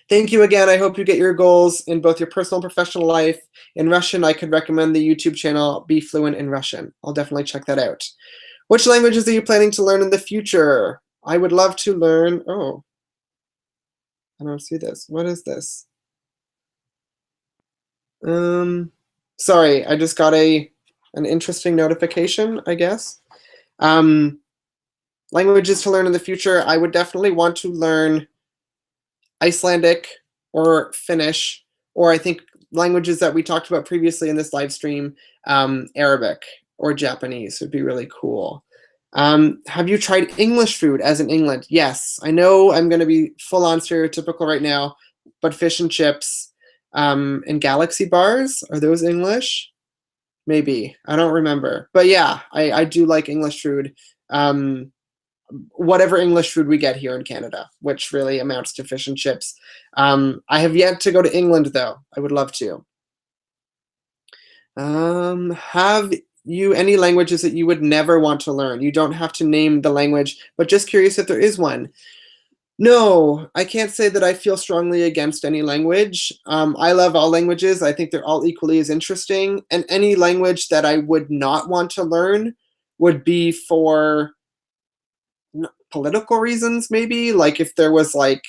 Thank you again. I hope you get your goals in both your personal and professional life. In Russian, I could recommend the YouTube channel Be Fluent in Russian. I'll definitely check that out. Which languages are you planning to learn in the future? I would love to learn. Oh, I don't see this. What is this? Sorry, I just got an interesting notification, I guess. Languages to learn in the future. I would definitely want to learn Icelandic or Finnish, or I think languages that we talked about previously in this live stream, Arabic or Japanese would be really cool. Have you tried English food as in England? Yes, I know I'm going to be full on stereotypical right now, but fish and chips and Galaxy bars, are those English? Maybe, I don't remember. But yeah, I do like English food. Whatever English food we get here in Canada, which really amounts to fish and chips. I have yet to go to England, though. I would love to. Have you any languages that you would never want to learn? You don't have to name the language, but just curious if there is one. No, I can't say that I feel strongly against any language. I love all languages. I think they're all equally as interesting. And any language that I would not want to learn would be for political reasons, maybe. Like if there was like,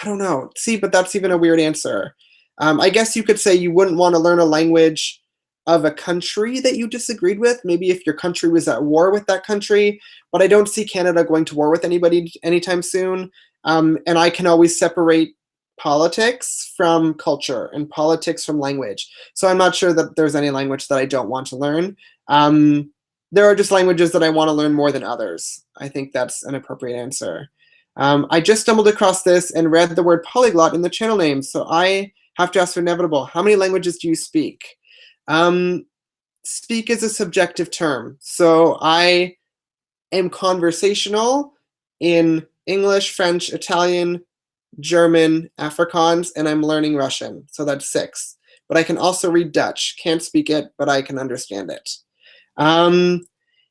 I don't know. See, but that's even a weird answer. I guess you could say you wouldn't want to learn a language of a country that you disagreed with, maybe if your country was at war with that country, but I don't see Canada going to war with anybody anytime soon. And I can always separate politics from culture and politics from language. So I'm not sure that there's any language that I don't want to learn. There are just languages that I want to learn more than others. I think that's an appropriate answer. I just stumbled across this and read the word polyglot in the channel name, so I have to ask the inevitable. How many languages do you speak? Speak is a subjective term. So I am conversational in English, French, Italian, German, Afrikaans, and I'm learning Russian. So that's 6. but I can also read Dutch. Can't speak it, but I can understand it.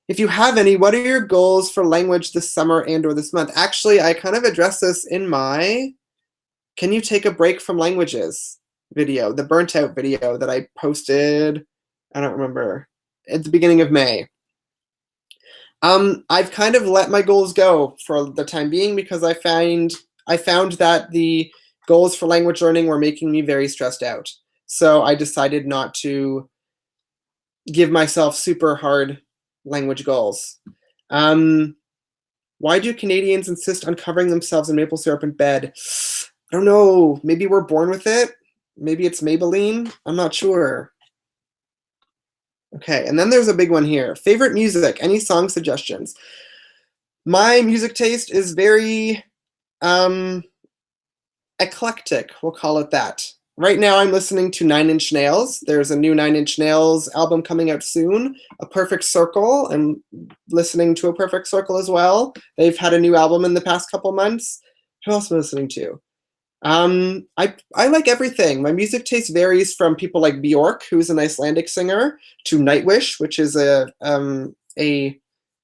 If you have any, what are your goals for language this summer and or this month? Actually, I kind of addressed this in my Can You Take a Break from Languages video, the burnt out video that I posted, I don't remember, at the beginning of May. I've kind of let my goals go for the time being because I found that the goals for language learning were making me very stressed out. So I decided not to give myself super hard language goals. Why do Canadians insist on covering themselves in maple syrup in bed? I don't know. Maybe we're born with it. Maybe it's Maybelline. I'm not sure. Okay, and then there's a big one here. Favorite music, any song suggestions? My music taste is very eclectic, we'll call it that. Right now I'm listening to 9 Inch Nails. There's a new 9 Inch Nails album coming out soon, A Perfect Circle. I'm listening to A Perfect Circle as well. They've had a new album in the past couple months. Who else am I listening to? I like everything. My music taste varies from people like Bjork, who's an Icelandic singer, to Nightwish, which is a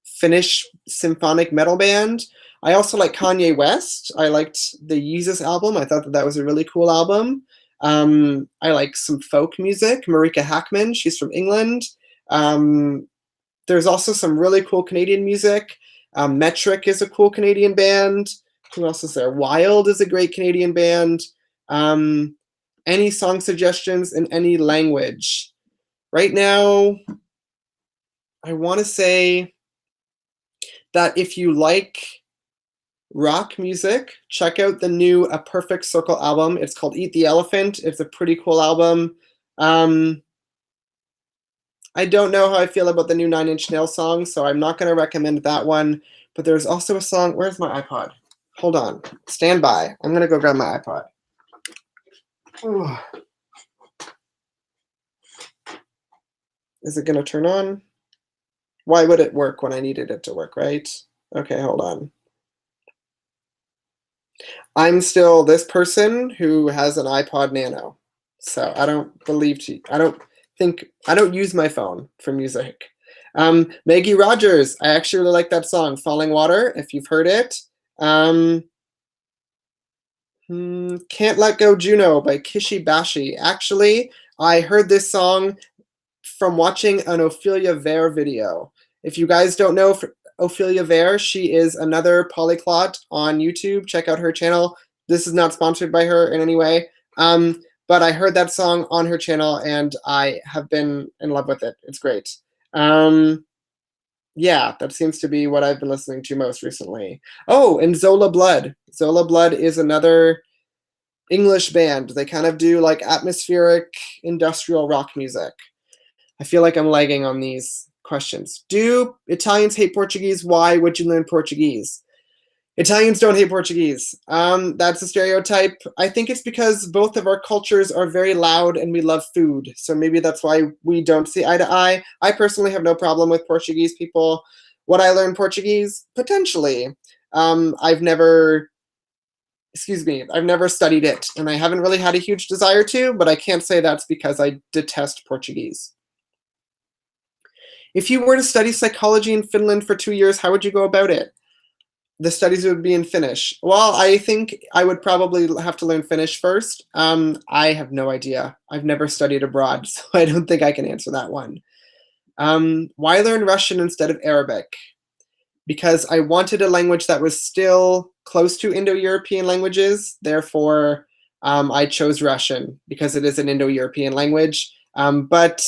Finnish symphonic metal band. I also like Kanye West. I liked the Yeezus album. I thought that was a really cool album. I like some folk music. Marika Hackman, she's from England. There's also some really cool Canadian music. Metric is a cool Canadian band. Who else is there? Wild is a great Canadian band. Any song suggestions in any language? Right now, I want to say that if you like rock music, check out the new A Perfect Circle album. It's called Eat the Elephant. It's a pretty cool album. I don't know how I feel about the new 9 Inch Nails song, so I'm not going to recommend that one. But there's also a song. Where's my iPod? Hold on. Stand by. I'm going to go grab my iPod. Ooh. Is it going to turn on? Why would it work when I needed it to work, right? Okay, hold on. I'm still this person who has an iPod Nano. So I don't use my phone for music. Maggie Rogers, I actually really like that song, Falling Water, if you've heard it. Can't Let Go Juno by Kishi Bashi. Actually, I heard this song from watching an Ophelia Vare video. If you guys don't know Ophelia Vare, she is another polyglot on YouTube. Check out her channel. This is not sponsored by her in any way. But I heard that song on her channel and I have been in love with it. It's great. Yeah, that seems to be what I've been listening to most recently. Oh, and Zola Blood. Zola Blood is another English band. They kind of do like atmospheric industrial rock music. I feel like I'm lagging on these questions. Do Italians hate Portuguese? Why would you learn Portuguese? Italians don't hate Portuguese. That's a stereotype. I think it's because both of our cultures are very loud and we love food. So maybe that's why we don't see eye to eye. I personally have no problem with Portuguese people. Would I learn Portuguese? Potentially. I've never studied it, and I haven't really had a huge desire to, but I can't say that's because I detest Portuguese. If you were to study psychology in Finland for 2 years, how would you go about it? The studies would be in Finnish. Well, I think I would probably have to learn Finnish first. I have no idea. I've never studied abroad, so I don't think I can answer that one. Why learn Russian instead of Arabic? Because I wanted a language that was still close to Indo-European languages. Therefore, I chose Russian because it is an Indo-European language. But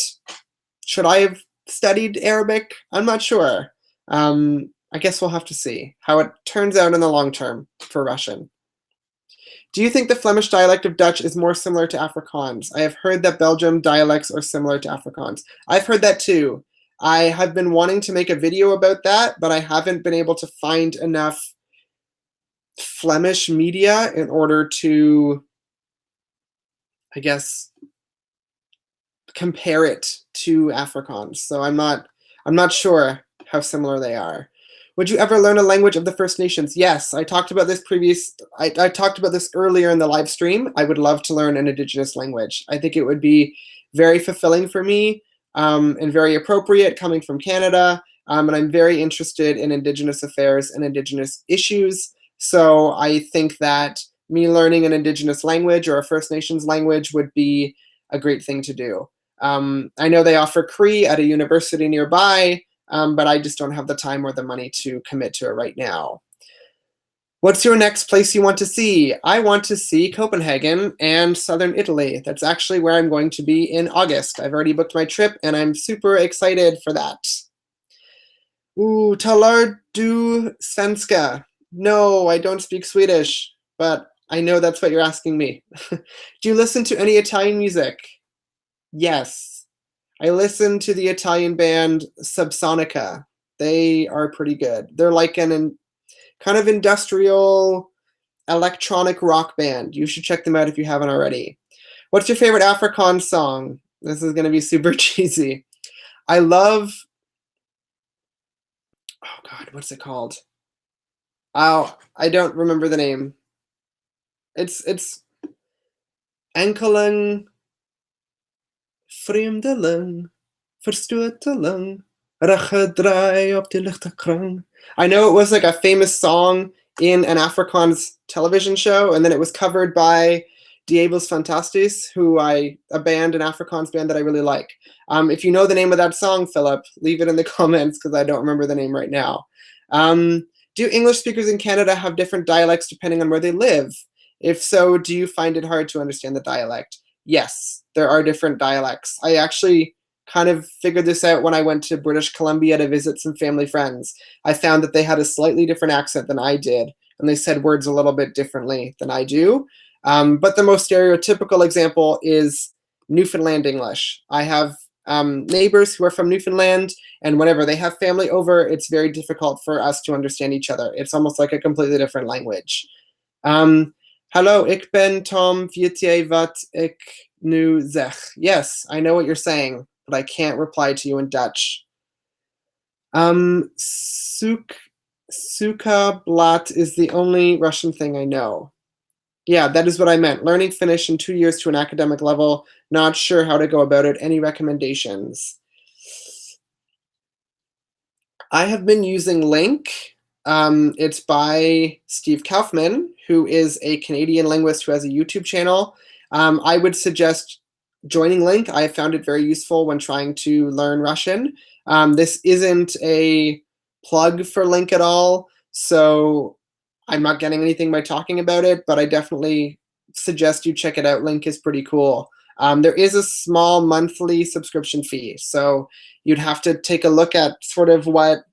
should I have studied Arabic? I'm not sure. I guess we'll have to see how it turns out in the long term for Russian. Do you think the Flemish dialect of Dutch is more similar to Afrikaans? I have heard that Belgium dialects are similar to Afrikaans. I've heard that too. I have been wanting to make a video about that, but I haven't been able to find enough Flemish media in order to, I guess, compare it to Afrikaans. So I'm not sure how similar they are. Would you ever learn a language of the First Nations? Yes, I talked about this I talked about this earlier in the live stream. I would love to learn an Indigenous language. I think it would be very fulfilling for me and very appropriate coming from Canada. And I'm very interested in Indigenous affairs and Indigenous issues. So I think that me learning an Indigenous language or a First Nations language would be a great thing to do. I know they offer Cree at a university nearby, but I just don't have the time or the money to commit to it right now. What's your next place you want to see? I want to see Copenhagen and southern Italy. That's actually where I'm going to be in August. I've already booked my trip and I'm super excited for that. Ooh, talar du svenska. No, I don't speak Swedish, but I know that's what you're asking me. Do you listen to any Italian music? Yes. I listen to the Italian band Subsonica. They are pretty good. They're like an kind of industrial electronic rock band. You should check them out if you haven't already. What's your favorite Afrikaans song? This is going to be super cheesy. I love, oh God, what's it called? Oh, I don't remember the name. It's Enkeling Vreemdeling Verstoteling Raggedraai op die lichte kring. I know it was like a famous song in an Afrikaans television show, and then it was covered by Diebels Fantasties, a band, an Afrikaans band that I really like. If you know the name of that song, Philip, leave it in the comments because I don't remember the name right now. Do English speakers in Canada have different dialects depending on where they live? If so, do you find it hard to understand the dialect? Yes, there are different dialects. I actually kind of figured this out when I went to British Columbia to visit some family friends. I found that they had a slightly different accent than I did, and they said words a little bit differently than I do. But the most stereotypical example is Newfoundland English. I have neighbors who are from Newfoundland, and whenever they have family over, it's very difficult for us to understand each other. It's almost like a completely different language. Hallo, ik ben Tom, weet jy wat ik nu zeg? Yes, I know what you're saying, but I can't reply to you in Dutch. Sukablat is the only Russian thing I know. Yeah, that is what I meant. Learning Finnish in 2 years to an academic level. Not sure how to go about it. Any recommendations? I have been using Link. It's by Steve Kaufman, who is a Canadian linguist who has a YouTube channel. I would suggest joining Link. I have found it very useful when trying to learn Russian. This isn't a plug for Link at all, so I'm not getting anything by talking about it, but I definitely suggest you check it out. Link is pretty cool. There is a small monthly subscription fee, so you'd have to take a look at sort of what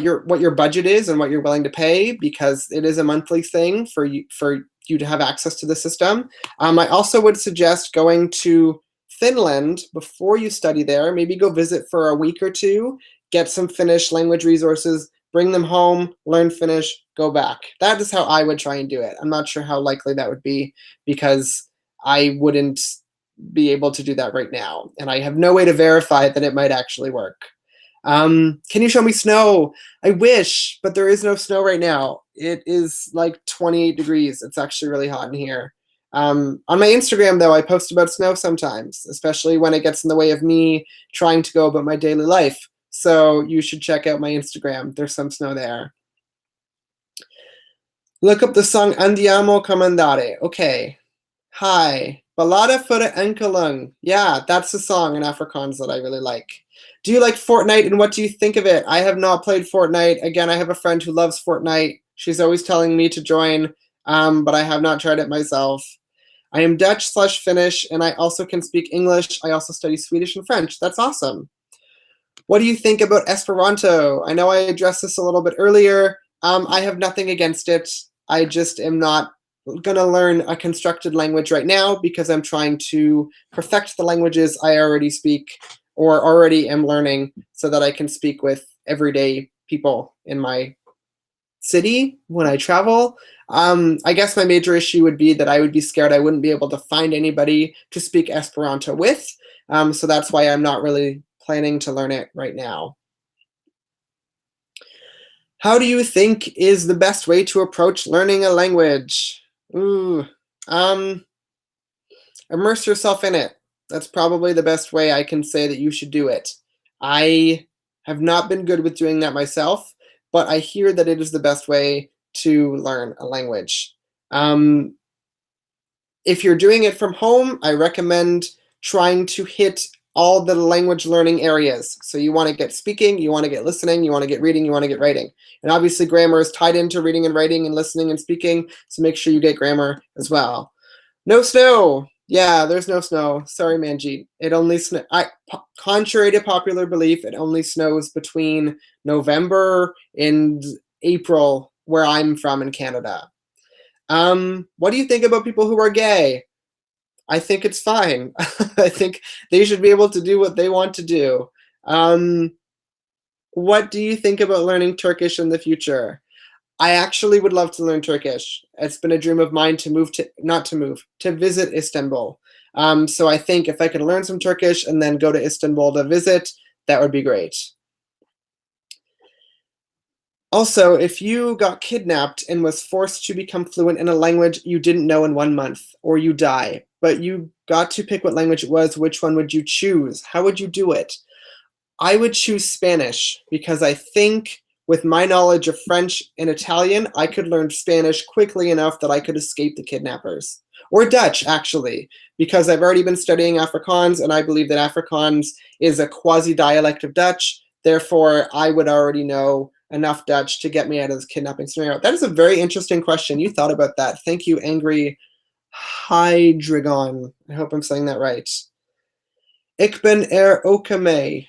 your budget is and what you're willing to pay, because it is a monthly thing for you to have access to the system. I also would suggest going to Finland before you study there. Maybe go visit for a week or two, get some Finnish language resources, bring them home, learn Finnish, go back. That is how I would try and do it. I'm not sure how likely that would be because I wouldn't be able to do that right now, and I have no way to verify that it might actually work. Can you show me snow? I wish, but there is no snow right now. It is like 28 degrees. It's actually really hot in here. On my Instagram, though, I post about snow sometimes, especially when it gets in the way of me trying to go about my daily life. So you should check out my Instagram. There's some snow there. Look up the song Andiamo Comandare. Okay. Hi. Ballada for the Enkelung. Yeah, that's the song in Afrikaans that I really like. Do you like Fortnite, and what do you think of it? I have not played Fortnite. Again, I have a friend who loves Fortnite. She's always telling me to join, but I have not tried it myself. I am Dutch/Finnish, and I also can speak English. I also study Swedish and French. That's awesome. What do you think about Esperanto? I know I addressed this a little bit earlier. I have nothing against it. I just am not going to learn a constructed language right now because I'm trying to perfect the languages I already speak or already am learning so that I can speak with everyday people in my city when I travel. I guess my major issue would be that I would be scared I wouldn't be able to find anybody to speak Esperanto with. So that's why I'm not really planning to learn it right now. How do you think is the best way to approach learning a language? Ooh, immerse yourself in it. That's probably the best way I can say that you should do it. I have not been good with doing that myself, but I hear that it is the best way to learn a language. If you're doing it from home, I recommend trying to hit all the language learning areas. So you want to get speaking, you want to get listening, you want to get reading, you want to get writing. And obviously grammar is tied into reading and writing and listening and speaking, so make sure you get grammar as well. No snow. Yeah, there's no snow. Sorry, Manjeet. It only contrary to popular belief, it only snows between November and April where I'm from in Canada. What do you think about people who are gay? I think it's fine. I think they should be able to do what they want to do. What do you think about learning Turkish in the future? I actually would love to learn Turkish. It's been a dream of mine to visit Istanbul. So I think if I could learn some Turkish and then go to Istanbul to visit, that would be great. Also, if you got kidnapped and was forced to become fluent in a language you didn't know in 1 month, or you die, but you got to pick what language it was, which one would you choose? How would you do it? I would choose Spanish because I think with my knowledge of French and Italian, I could learn Spanish quickly enough that I could escape the kidnappers. Or Dutch, actually, because I've already been studying Afrikaans, and I believe that Afrikaans is a quasi-dialect of Dutch. Therefore, I would already know enough Dutch to get me out of this kidnapping scenario. That is a very interesting question. You thought about that. Thank you, Angry Hydreigon. I hope I'm saying that right. Ik ben okame.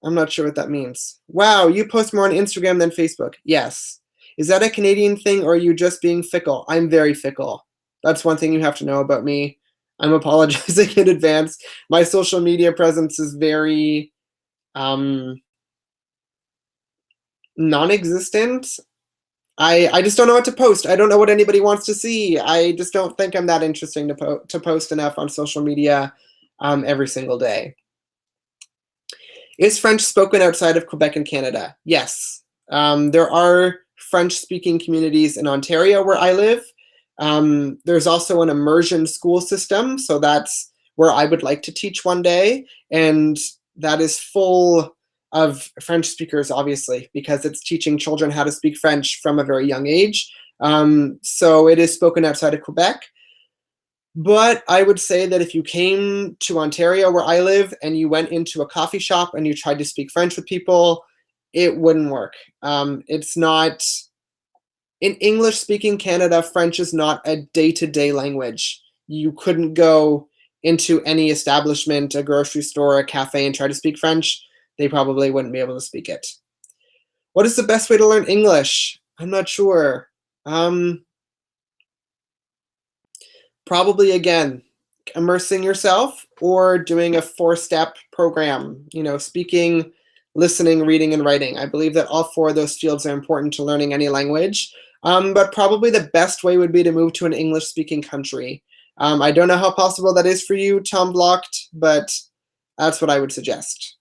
I'm not sure what that means. Wow, you post more on Instagram than Facebook. Yes. Is that a Canadian thing, or are you just being fickle? I'm very fickle. That's one thing you have to know about me. I'm apologizing in advance. My social media presence is very non-existent. I just don't know what to post. I don't know what anybody wants to see. I just don't think I'm that interesting to post enough on social media every single day. Is French spoken outside of Quebec and Canada? Yes. There are French-speaking communities in Ontario where I live. There's also an immersion school system, so that's where I would like to teach one day, and that is full of French speakers, obviously, because it's teaching children how to speak French from a very young age. So it is spoken outside of Quebec. But I would say that if you came to Ontario, where I live, and you went into a coffee shop and you tried to speak French with people, it wouldn't work. It's not, in English-speaking Canada, French is not a day-to-day language. You couldn't go into any establishment, a grocery store, a cafe, and try to speak French. They probably wouldn't be able to speak it. What is the best way to learn English? I'm not sure. Probably, again, immersing yourself or doing a 4-step program, speaking, listening, reading, and writing. I believe that all 4 of those fields are important to learning any language. But probably the best way would be to move to an English-speaking country. I don't know how possible that is for you, Tom Blocked, but that's what I would suggest.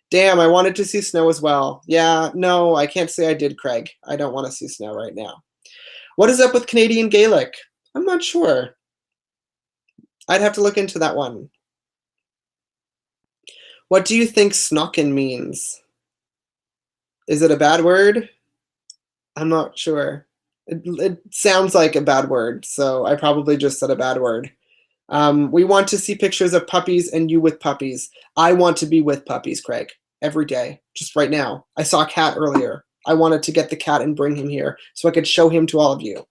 Damn, I wanted to see snow as well. Yeah, no, I can't say I did, Craig. I don't want to see snow right now. What is up with Canadian Gaelic? I'm not sure. I'd have to look into that one. What do you think snocken means? Is it a bad word? I'm not sure. It sounds like a bad word, so I probably just said a bad word. We want to see pictures of puppies and you with puppies. I want to be with puppies, Craig, every day, just right now. I saw a cat earlier. I wanted to get the cat and bring him here so I could show him to all of you.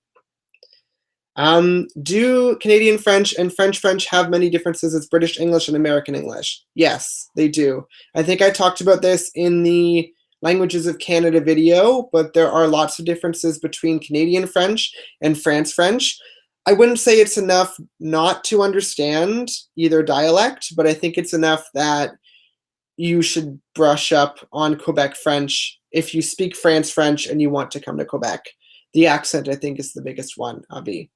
Do Canadian French and French have many differences as British English and American English? Yes, they do. I think I talked about this in the Languages of Canada video, but there are lots of differences between Canadian French and France French. I wouldn't say it's enough not to understand either dialect, but I think it's enough that you should brush up on Quebec French if you speak France French and you want to come to Quebec. The accent, I think, is the biggest one, Avi.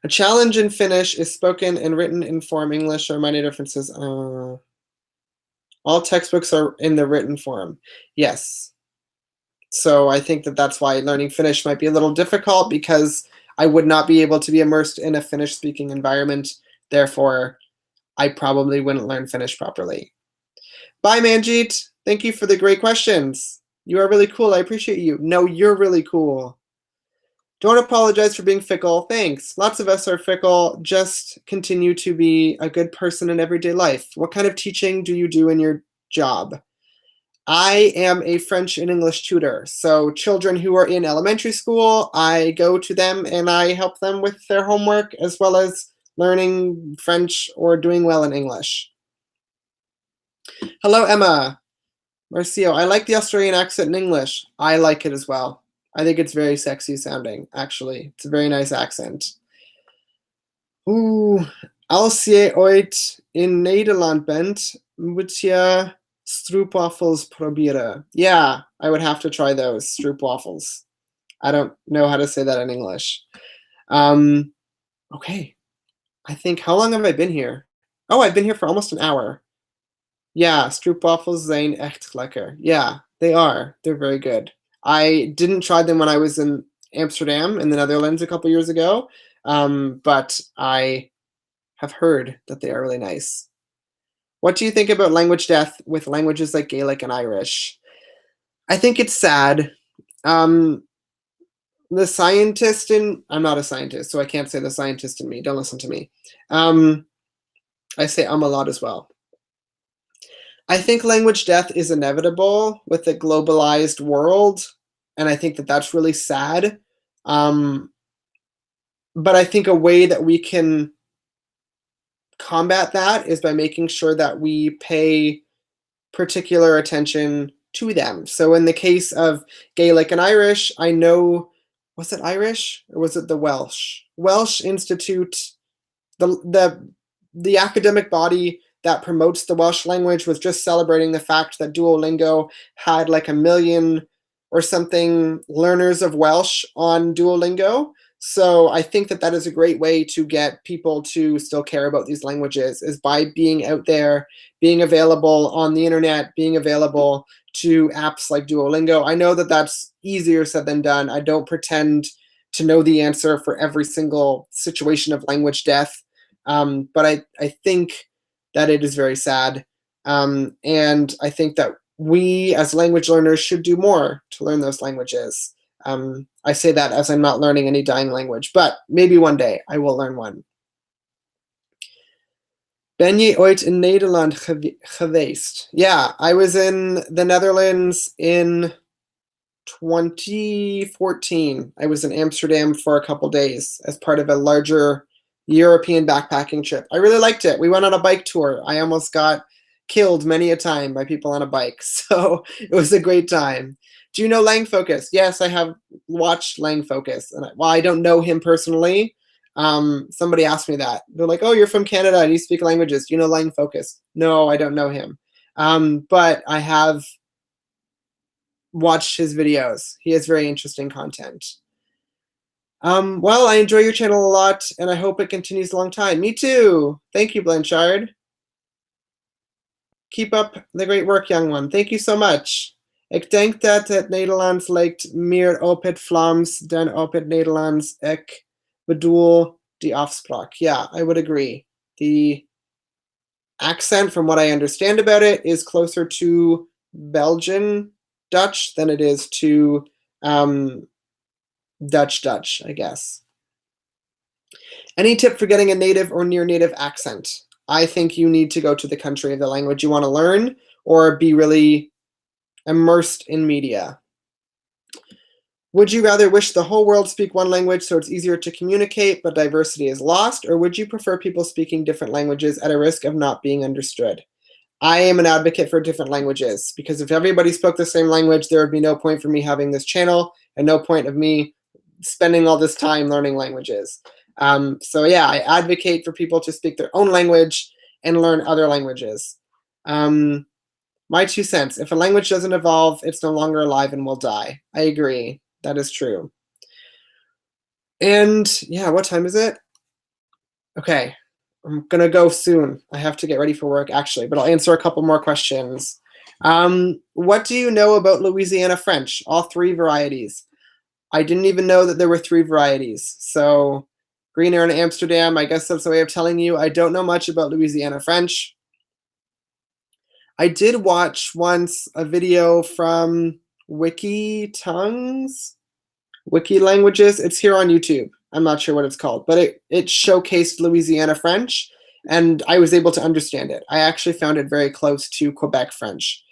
A challenge in Finnish is spoken and written in form. English are minor differences. All textbooks are in the written form. Yes. So I think that that's why learning Finnish might be a little difficult, because I would not be able to be immersed in a Finnish-speaking environment. Therefore, I probably wouldn't learn Finnish properly. Bye, Manjeet. Thank you for the great questions. You are really cool. I appreciate you. No, you're really cool. Don't apologize for being fickle. Thanks. Lots of us are fickle. Just continue to be a good person in everyday life. What kind of teaching do you do in your job? I am a French and English tutor. So children who are in elementary school, I go to them and I help them with their homework as well as learning French or doing well in English. Hello, Emma. Marcio, I like the Australian accent in English. I like it as well. I think it's very sexy sounding, actually. It's a very nice accent. Als je ooit in Nederland bent, moet je stroopwafels proberen. Yeah, I would have to try those, stroopwafels. I don't know how to say that in English. Okay, I think, how long have I been here? Oh, I've been here for almost an hour. Yeah, stroopwafels zijn echt lekker. Yeah, they are. They're very good. I didn't try them when I was in Amsterdam in the Netherlands a couple years ago, but I have heard that they are really nice. What do you think about language death with languages like Gaelic and Irish? I think it's sad. The scientist in, I'm not a scientist, so I can't say the scientist in me. Don't listen to me. I say a lot as well. I think language death is inevitable with the globalized world, and I think that that's really sad. But I think a way that we can combat that is by making sure that we pay particular attention to them. So in the case of Gaelic and Irish, I know, was it Irish or was it the Welsh? Welsh Institute, the academic body that promotes the Welsh language was just celebrating the fact that Duolingo had like 1 million or something learners of Welsh on Duolingo. So I think that that is a great way to get people to still care about these languages, is by being out there, being available on the internet, being available to apps like Duolingo. I know that that's easier said than done. I don't pretend to know the answer for every single situation of language death. But I think that it is very sad. And I think that we as language learners should do more to learn those languages. I say that as I'm not learning any dying language, but maybe one day I will learn one. Ben je ooit in Nederland geweest? Yeah, I was in the Netherlands in 2014. I was in Amsterdam for a couple days as part of a larger European backpacking trip. I really liked it. We went on a bike tour. I almost got killed many a time by people on a bike, so it was a great time. Do you know Lang Focus? Yes, I have watched Lang Focus. And while I don't know him personally, somebody asked me that. They're like, oh, you're from Canada and you speak languages. Do you know Lang Focus? No, I don't know him. But I have watched his videos. He has very interesting content. Well, I enjoy your channel a lot, and I hope it continues a long time. Me too. Thank you, Blanchard. Keep up the great work, young one. Thank you so much. Ik denk dat het Nederlands lijkt meer op het Vlaams dan op het Nederlands. Ik bedoel die afspraak. Yeah, I would agree. The accent, from what I understand about it, is closer to Belgian Dutch than it is to Dutch, I guess. Any tip for getting a native or near native accent? I think you need to go to the country of the language you want to learn, or be really immersed in media. Would you rather wish the whole world speak one language so it's easier to communicate but diversity is lost, or would you prefer people speaking different languages at a risk of not being understood? I am an advocate for different languages, because if everybody spoke the same language, there would be no point for me having this channel and no point of me spending all this time learning languages. So yeah, I advocate for people to speak their own language and learn other languages. My 2 cents, if a language doesn't evolve, it's no longer alive and will die. I agree. That is true. And yeah, what time is it? Okay, I'm gonna go soon. I have to get ready for work actually, but I'll answer a couple more questions. What do you know about Louisiana French? All 3 varieties. I didn't even know that there were 3 varieties. So Greener and Amsterdam, I guess that's a way of telling you I don't know much about Louisiana French. I did watch once a video from Wiki Tongues, Wiki Languages. It's here on YouTube. I'm not sure what it's called, but it showcased Louisiana French, and I was able to understand it. I actually found it very close to Quebec French.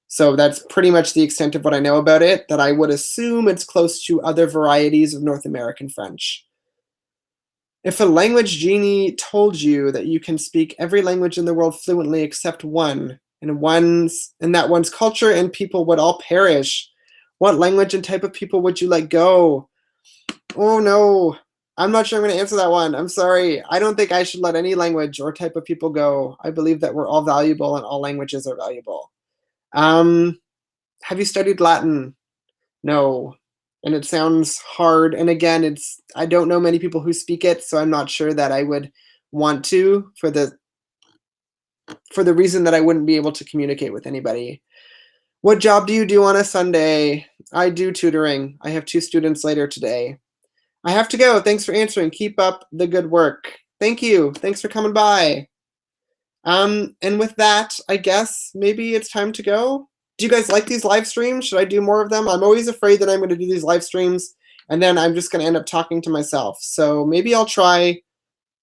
So that's pretty much the extent of what I know about it, that I would assume it's close to other varieties of North American French. If a language genie told you that you can speak every language in the world fluently except one, and that one's culture and people would all perish, what language and type of people would you let go? Oh no, I'm not sure I'm going to answer that one. I'm sorry. I don't think I should let any language or type of people go. I believe that we're all valuable and all languages are valuable. Have you studied Latin? No. And it sounds hard. And again, I don't know many people who speak it, so I'm not sure that I would want to, for the reason that I wouldn't be able to communicate with anybody. What job do you do on a Sunday? I do tutoring. I have 2 students later today. I have to go. Thanks for answering. Keep up the good work. Thank you. Thanks for coming by. And with that, I guess maybe it's time to go. Do you guys like these live streams? Should I do more of them? I'm always afraid that I'm going to do these live streams and then I'm just going to end up talking to myself. So maybe I'll try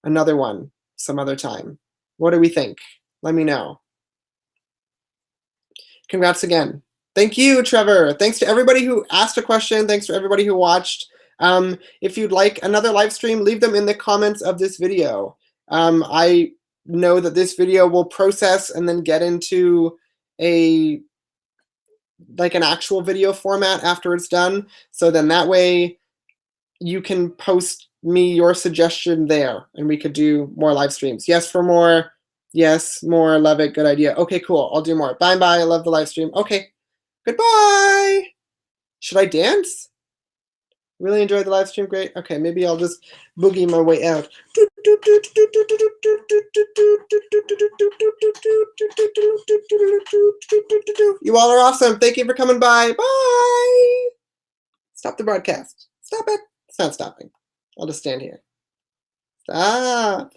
another one some other time. What do we think? Let me know. Congrats again. Thank you, Trevor. Thanks to everybody who asked a question. Thanks to everybody who watched. If you'd like another live stream, leave them in the comments of this video. I know that this video will process and then get into an actual video format after it's done. So then that way you can post me your suggestion there and we could do more live streams. Yes for more. Yes, more. Love it. Good idea. Okay, cool. I'll do more. Bye bye. I love the live stream. Okay. Goodbye. Should I dance? Really enjoyed the live stream. Great. Okay, maybe I'll just boogie my way out. You all are awesome. Thank you for coming by. Bye. Stop the broadcast. Stop it. It's not stopping. I'll just stand here. Stop.